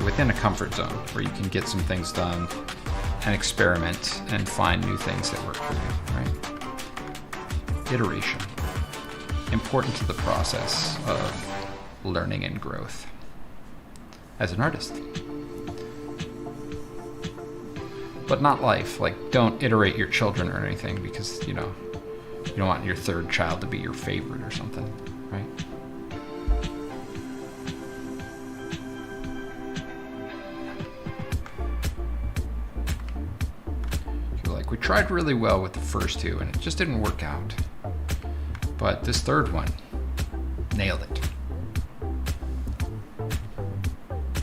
within a comfort zone where you can get some things done and experiment and find new things that work for you, right? Iteration. Important to the process of learning and growth as an artist. But not life. Like, don't iterate your children or anything, because, you know, you don't want your third child to be your favorite or something, right? We tried really well with the first two, and it just didn't work out. But this third one, nailed it.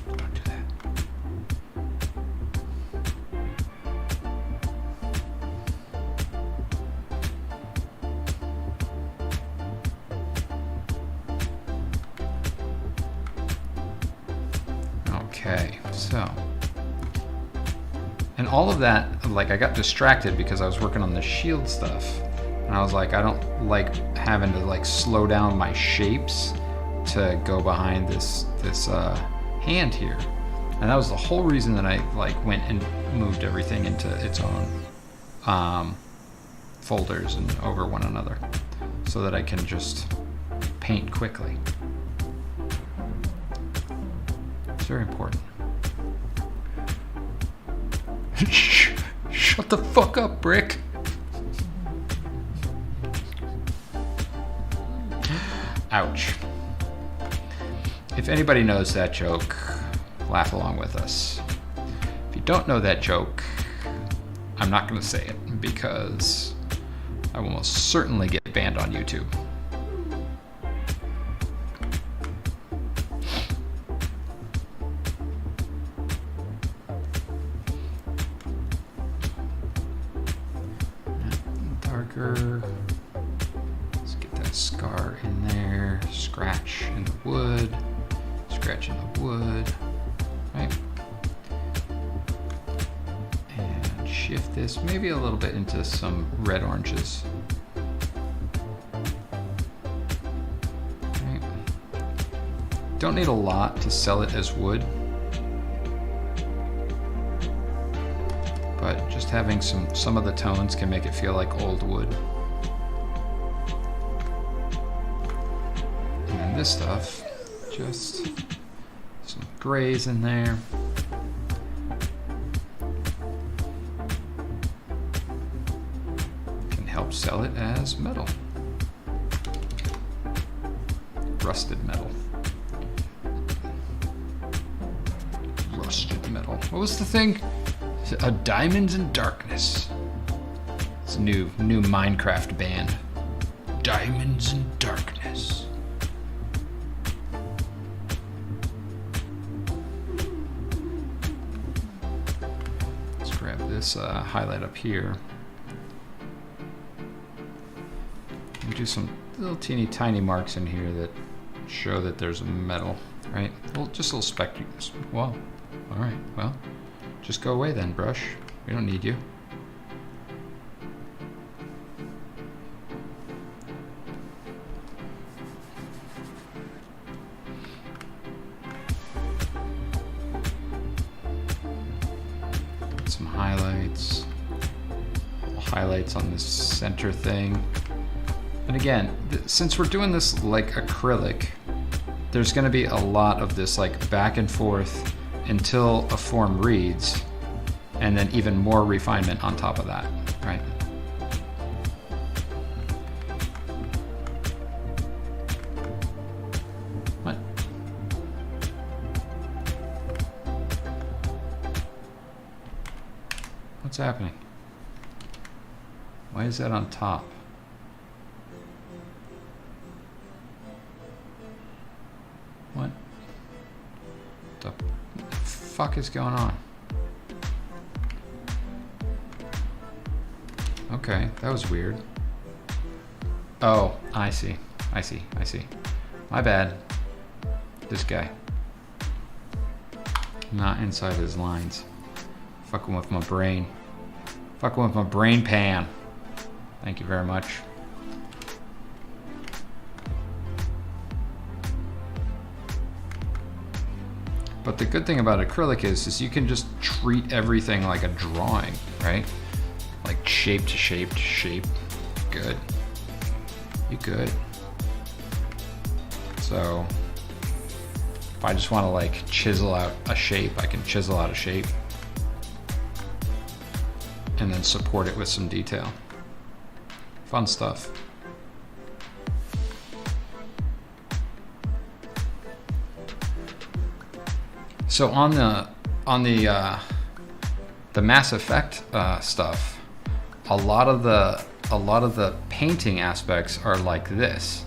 Don't do that. Okay, so. And all of that, like, I got distracted because I was working on the shield stuff. And I was like, I don't like having to like slow down my shapes to go behind this hand here. And that was the whole reason that I like went and moved everything into its own folders and over one another, so that I can just paint quickly. It's very important. Shut the fuck up, Brick. Ouch. If anybody knows that joke, laugh along with us. If you don't know that joke, I'm not going to say it because I will most certainly get banned on YouTube. Darker. Let's get that scar in there. Scratch in the wood. Scratch in the wood. Right. And shift this maybe a little bit into some red oranges. Right. Don't need a lot to sell it as wood. But just having some of the tones can make it feel like old wood. And then this stuff, just some grays in there. Can help sell it as metal. Rusted metal. Rusted metal. What was the thing? A Diamonds in Darkness. It's a new Minecraft band. Diamonds in Darkness. Let's grab this highlight up here. And do some little teeny tiny marks in here that show that there's a metal, right? Well, just little spectacles. Whoa. All right. Well. Just go away then, brush. We don't need you. Some highlights. Highlights on this center thing. And again, since we're doing this like acrylic, there's going to be a lot of this like back and forth until a form reads, and then even more refinement on top of that, right? What? What's happening? Why is that on top? What? The fuck is going on? Okay, that was weird. Oh, I see. My bad. This guy. Not inside his lines. Fucking with my brain. Fucking with my brain pan. Thank you very much. But the good thing about acrylic is you can just treat everything like a drawing, right? Like shape to shape to shape. Good. You good. So if I just want to like chisel out a shape, I can chisel out a shape and then support it with some detail. Fun stuff. So on the Mass Effect stuff, a lot of the painting aspects are like this,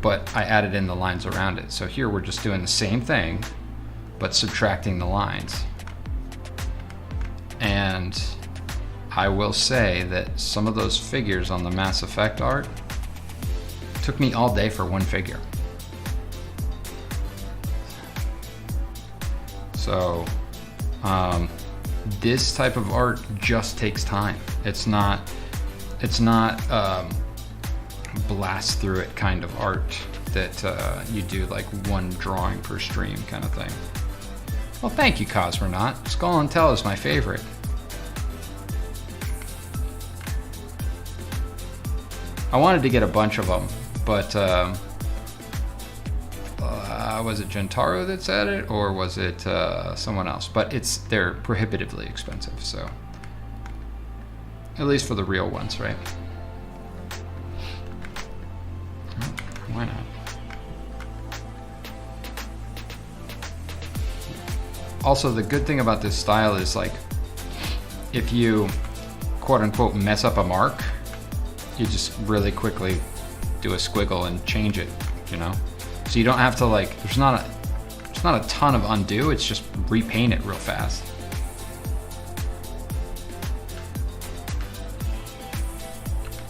but I added in the lines around it. So here we're just doing the same thing, but subtracting the lines. And I will say that some of those figures on the Mass Effect art took me all day for one figure. So this type of art just takes time. It's not blast through it kind of art that you do like one drawing per stream kind of thing. Well, thank you, Cosmonaut. Skull and Tell is my favorite. I wanted to get a bunch of them, but was it Gentaro that said it, or was it someone else? But they're prohibitively expensive, so at least for the real ones, right? Why not? Also, the good thing about this style is like if you quote unquote mess up a mark, you just really quickly do a squiggle and change it, you know? So you don't have to like, there's not a ton of undo, it's just repaint it real fast.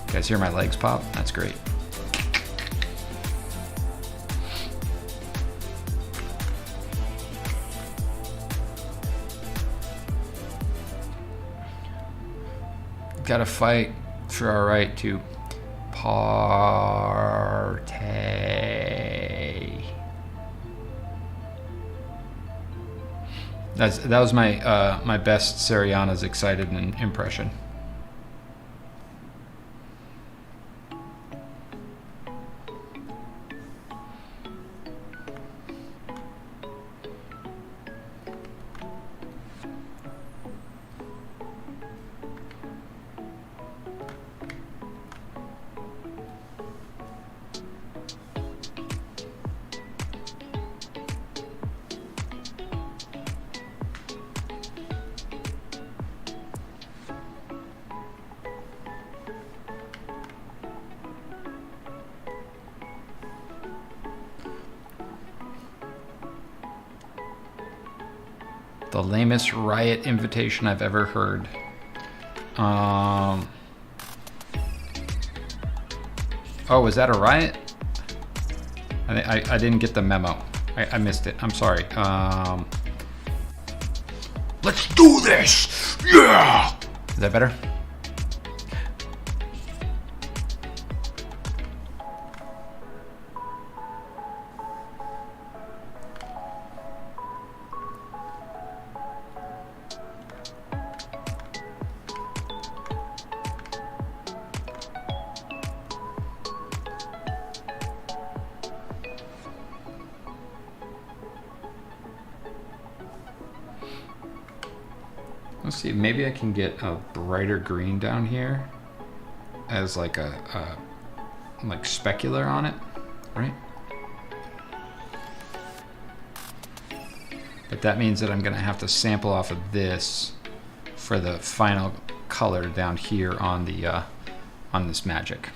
You guys hear my legs pop? That's great. Gotta fight for our right to partay. That was my my best Seriana's excited impression. The lamest riot invitation I've ever heard. Oh, was that a riot? I didn't get the memo. I missed it. I'm sorry. Let's do this! Yeah! Is that better? Let's see, maybe I can get a brighter green down here as like a like specular on it, right? But that means that I'm gonna have to sample off of this for the final color down here on the on this magic.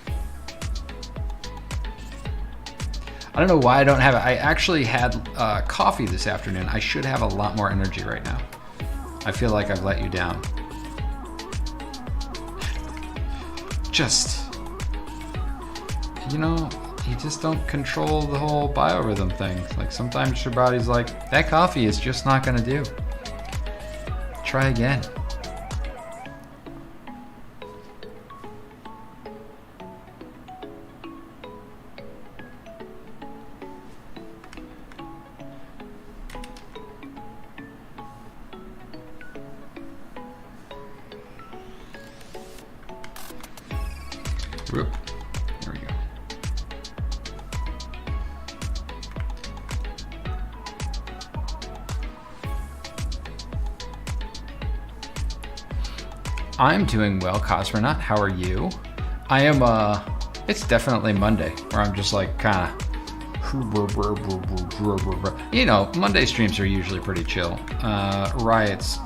I don't know why I don't have it. I actually had coffee this afternoon. I should have a lot more energy right now. I feel like I've let you down. Just, you know, you just don't control the whole biorhythm thing. Like sometimes your body's like, that coffee is just not gonna do. Try again. Whoop. There we go. I'm doing well, Cosmonaut. How are you? I am, it's definitely Monday, where I'm just like kinda, you know, Monday streams are usually pretty chill. Riots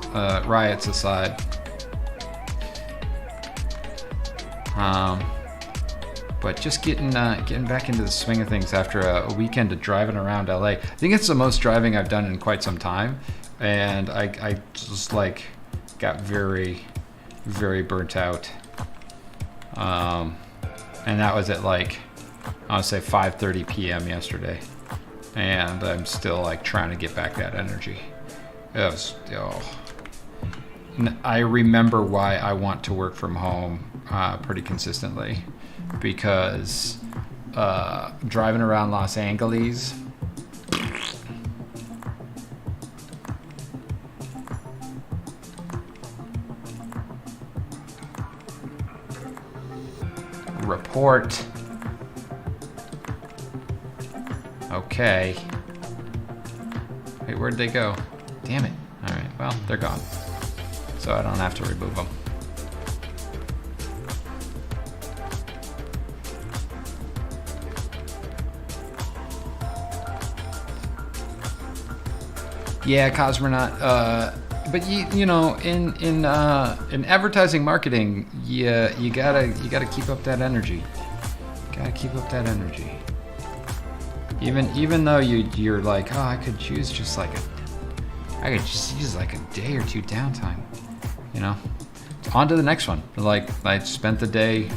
aside. But just getting back into the swing of things after a weekend of driving around LA. I think it's the most driving I've done in quite some time, and I just like got very, very burnt out. And that was at like, I would say 5:30 p.m. yesterday, and I'm still like trying to get back that energy. It was, I remember why I want to work from home pretty consistently, because driving around Los Angeles, report. Okay. Wait, where'd they go? Damn it. All right, well, they're gone. So I don't have to remove them. Yeah, Cosmonaut, But you know, in advertising marketing, you gotta keep up that energy. Gotta keep up that energy. Even though you're like, oh, I could use just like a day or two downtime. You know, on to the next one. Like I spent the day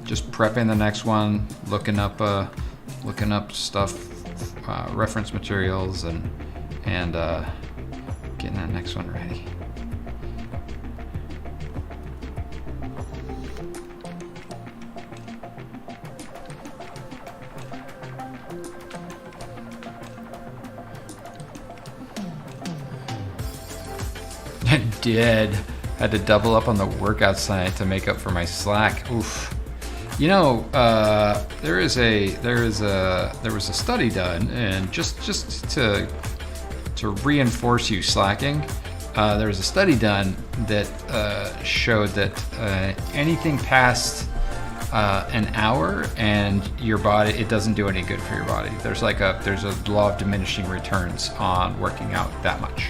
just prepping the next one, looking up stuff, reference materials, and getting that next one ready. Did had to double up on the workout side to make up for my slack. Oof. You know, there was a study done, and just to reinforce you slacking, there was a study done that showed that anything past an hour and your body, it doesn't do any good for your body. There's a law of diminishing returns on working out that much.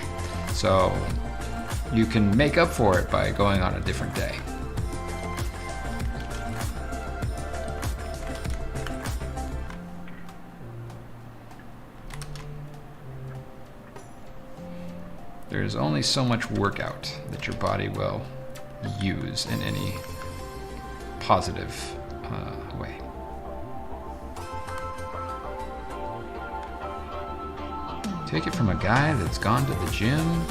So you can make up for it by going on a different day. There's only so much workout that your body will use in any positive way. Take it from a guy that's gone to the gym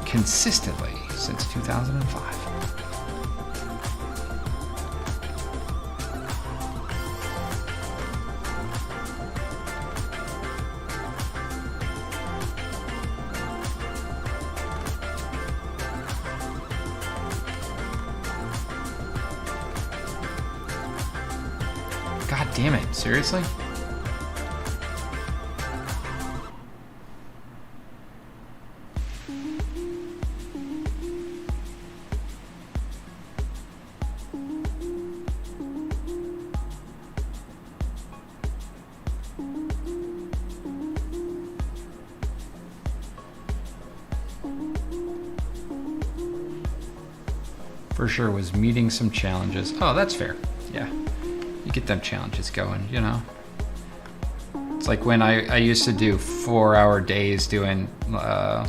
consistently since 2005. God damn it, seriously? For sure was meeting some challenges. Oh, that's fair. Yeah. You get them challenges going, you know? It's like when I used to do 4-hour days doing, what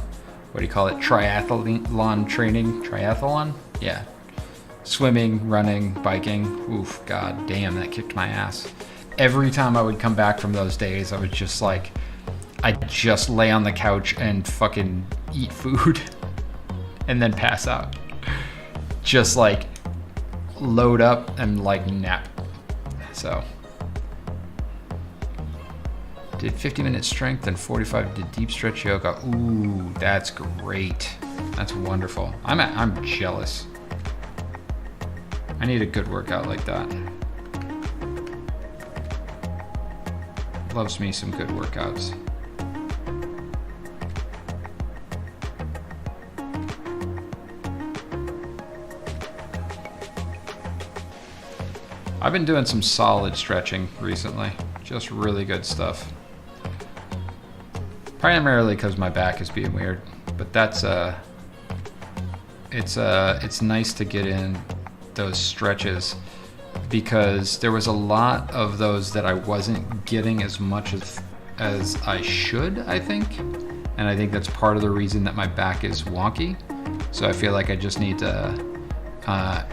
do you call it? Triathlon training? Triathlon? Yeah. Swimming, running, biking. Oof, god damn, that kicked my ass. Every time I would come back from those days, I would just like, I'd just lay on the couch and fucking eat food and then pass out. Just like load up and like nap. So did 50-minute strength and 45 did deep stretch yoga. Ooh, that's great. That's wonderful. I'm jealous. I need a good workout like that. Loves me some good workouts. I've been doing some solid stretching recently. Just really good stuff. Primarily because my back is being weird, but that's it's nice to get in those stretches because there was a lot of those that I wasn't getting as much as I should, I think. And I think that's part of the reason that my back is wonky. So I feel like I just need to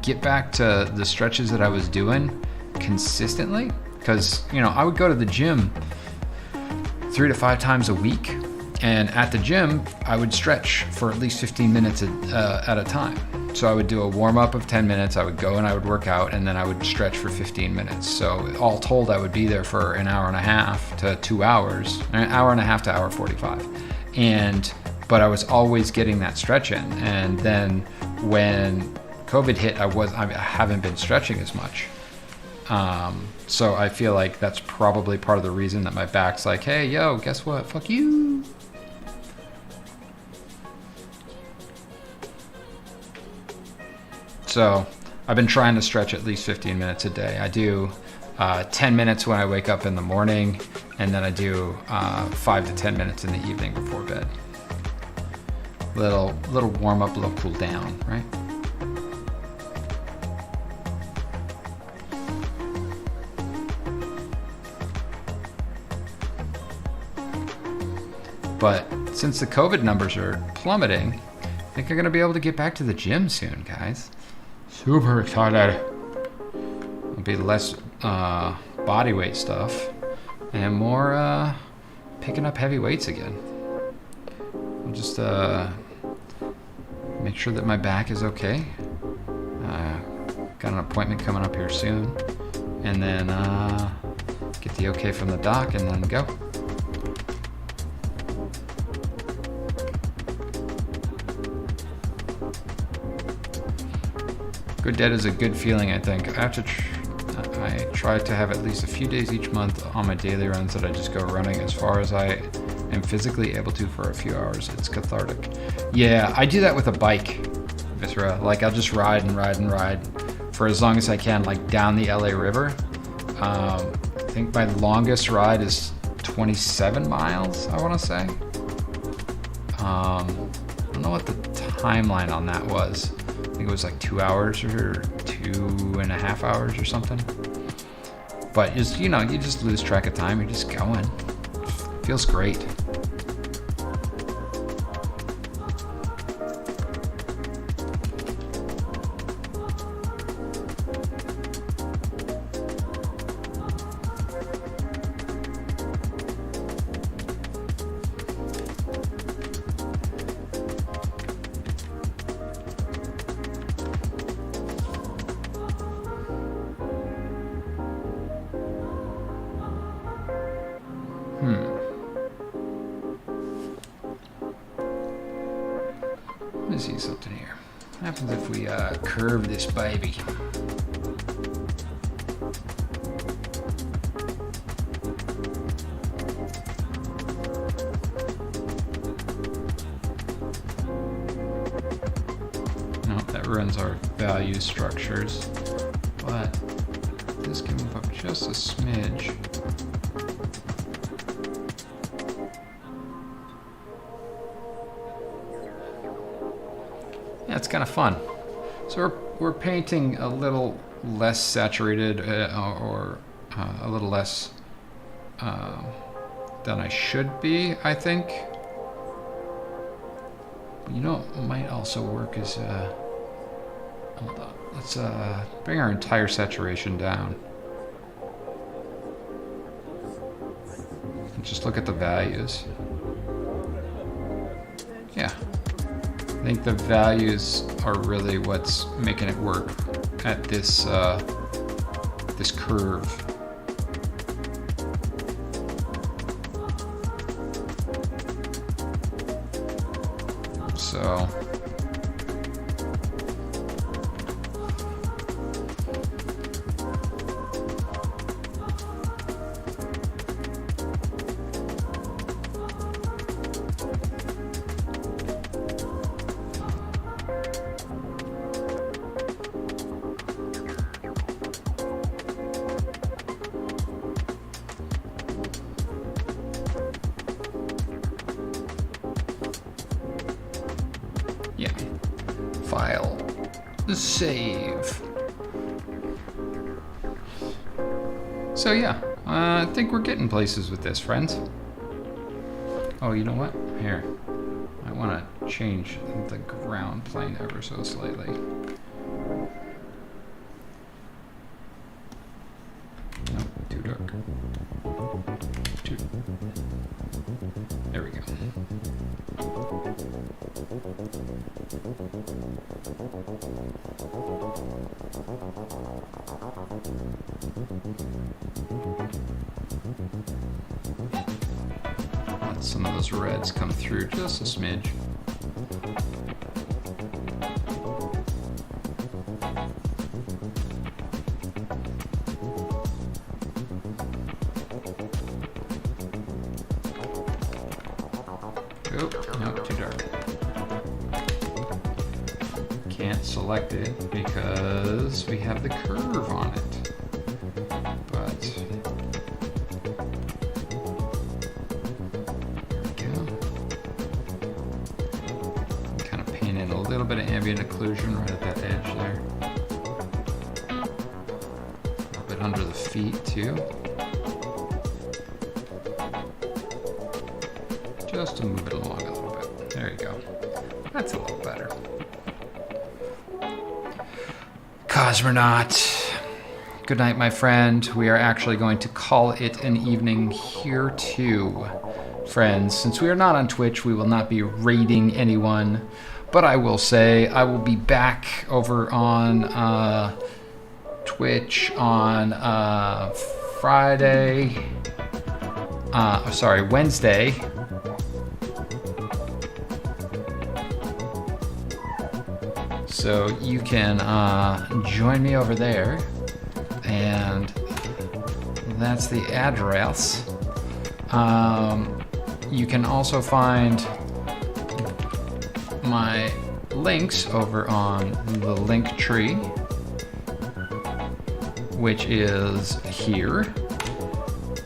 get back to the stretches that I was doing consistently, because you know I would go to the gym 3 to 5 times a week, and at the gym I would stretch for at least 15 minutes at a time. So I would do a warm-up of 10 minutes, I would go and I would work out, and then I would stretch for 15 minutes. So all told I would be there for an hour and a half to 2 hours, an hour and a half to hour 45. But I was always getting that stretch in, and then when COVID hit, I haven't been stretching as much. So I feel like that's probably part of the reason that my back's like, hey, yo, guess what? Fuck you. So I've been trying to stretch at least 15 minutes a day. I do 10 minutes when I wake up in the morning, and then I do 5 to 10 minutes in the evening before bed. Little warm up, little cool down, right? But since the COVID numbers are plummeting, I think I'm gonna be able to get back to the gym soon, guys. Super excited. It'll be less body weight stuff and more picking up heavy weights again. I'll just make sure that my back is okay. Got an appointment coming up here soon, and then get the okay from the doc and then go. Good debt is a good feeling, I think. I try to have at least a few days each month on my daily runs that I just go running as far as I am physically able to for a few hours. It's cathartic. Yeah, I do that with a bike, Viscera. Like, I'll just ride and ride and ride for as long as I can, like down the LA River. I think my longest ride is 27 miles, I want to say. I don't know what the timeline on that was. I think it was like 2 hours or 2.5 hours or something. But just, you just lose track of time. You're just going. It feels great. Let me see something here. What happens if we curve this baby? No, that ruins our value structures. But this can move up just a smidge. Yeah, it's kind of fun. So we're painting a little less saturated or a little less than I should be, I think. But you know what might also work is, hold on, let's bring our entire saturation down. And just look at the values. Yeah. I think the values are really what's making it work at this this curve. So yeah, file, save. So yeah, I think we're getting places with this, friends. Oh, you know what? Here, I want to change the ground plane ever so slightly. No, too dark. There we go. Let some of those reds come through just a smidge. Oh, no, too dark. Can't select it because we have the curve on it. But there we go. bit of ambient occlusion right at that edge there. A little bit under the feet too. Just to move it along a little bit. There you go. That's a little better. Cosmonaut. Good night, my friend. We are actually going to call it an evening here too, friends. Since we are not on Twitch, we will not be raiding anyone. But I will say I will be back over on Twitch on Wednesday. So you can join me over there. And that's the address. You can also find my links over on the link tree, which is here.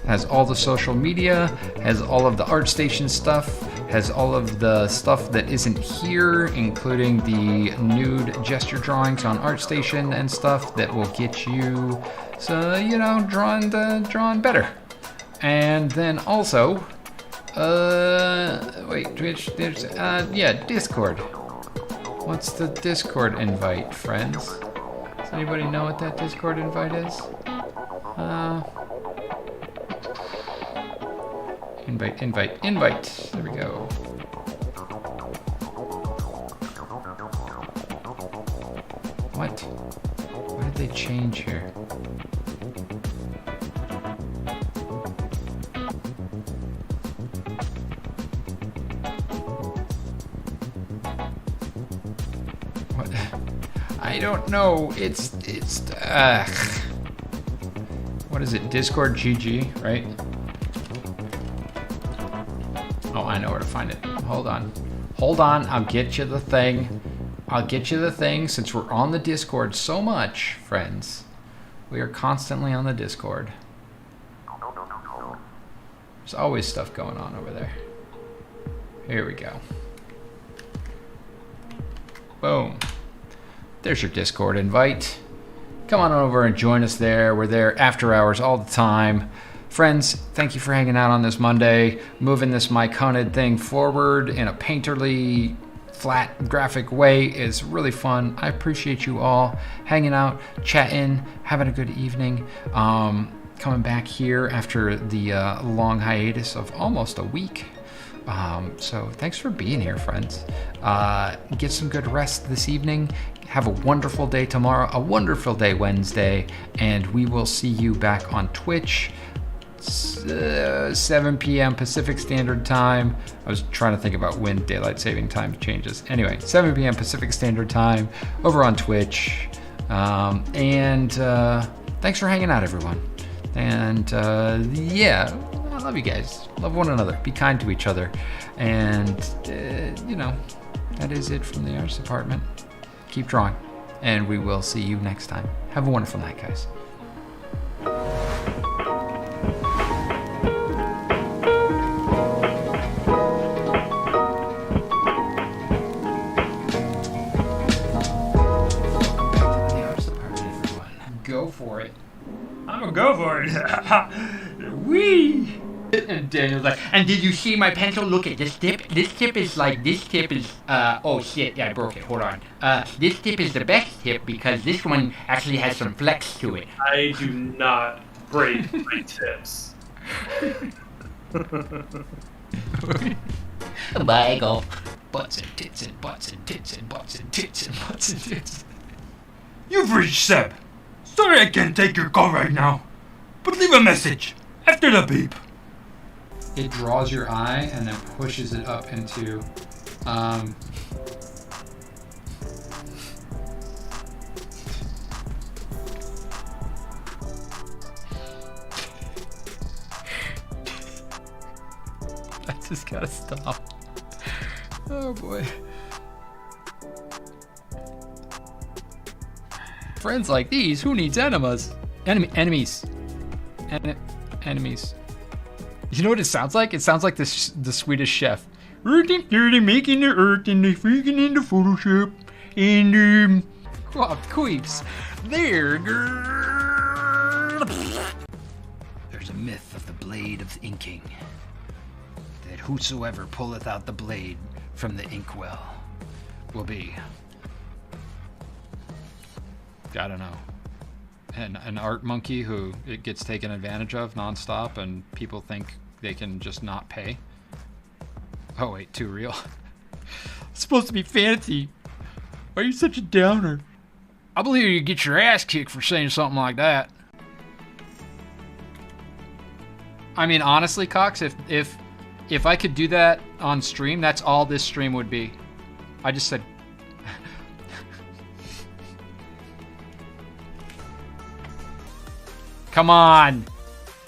Has all the social media, has all of the ArtStation stuff, has all of the stuff that isn't here, including the nude gesture drawings on ArtStation and stuff that will get you, so you know, drawn better. And then also, Twitch, there's Discord. What's the Discord invite, friends? Does anybody know what that Discord invite is? Invite. There we go. What? What did they change here? What? I don't know. It's what is it? Discord GG, right? Oh, I know where to find it. Hold on. I'll get you the thing. Since we're on the Discord so much, friends. We are constantly on the Discord. There's always stuff going on over there. Here we go. Boom. There's your Discord invite. Come on over and join us there. We're there after hours all the time. Friends, thank you for hanging out on this Monday, moving this Myconid thing forward in a painterly, flat, graphic way is really fun. I appreciate you all hanging out, chatting, having a good evening. Coming back here after the long hiatus of almost a week. So thanks for being here, friends. Get some good rest this evening. Have a wonderful day tomorrow, a wonderful day Wednesday, and we will see you back on Twitch. 7 p.m. Pacific Standard Time. I was trying to think about when daylight saving time changes. Anyway, 7 p.m. Pacific Standard Time over on Twitch. And thanks for hanging out, everyone. And yeah, I love you guys. Love one another. Be kind to each other. And, you know, that is it from the arts department. Keep drawing. And we will see you next time. Have a wonderful night, guys. Go for it. I'm gonna go for it. Wee! And Daniel's like, and did you see my pencil? Look at this tip. This tip is, oh shit, yeah, I broke it. Hold on. This tip is the best tip because this one actually has some flex to it. I do not break my tips. Bye, go. Butts and tits and butts and tits and butts and tits and butts and tits. You've reached Seb. Sorry I can't take your call right now, but leave a message after the beep. It draws your eye and then pushes it up into I just gotta stop. Oh boy. Friends like these, who needs enemas? Enemies. Enemies. You know what it sounds like? It sounds like the Swedish chef. Making the earth and the freaking into Photoshop. And Well, queeps. there. There's a myth of the blade of inking, that whosoever pulleth out the blade from the inkwell will be, I don't know, an art monkey who it gets taken advantage of nonstop and people think they can just not pay. Oh wait, too real. It's supposed to be fancy. Why are you such a downer? I believe you get your ass kicked for saying something like that. I mean, honestly, Cox, if I could do that on stream, that's all this stream would be. I just said... Come on!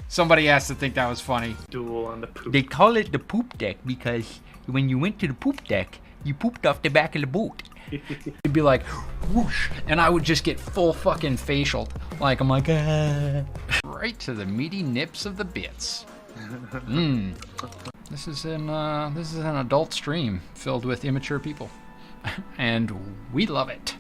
Somebody has to think that was funny. Duel on the poop. They call it the poop deck because when you went to the poop deck, you pooped off the back of the boat. It'd be like, whoosh, and I would just get full fucking facial. Like, I'm like, right to the meaty nips of the bits. This is an adult stream filled with immature people. And we love it.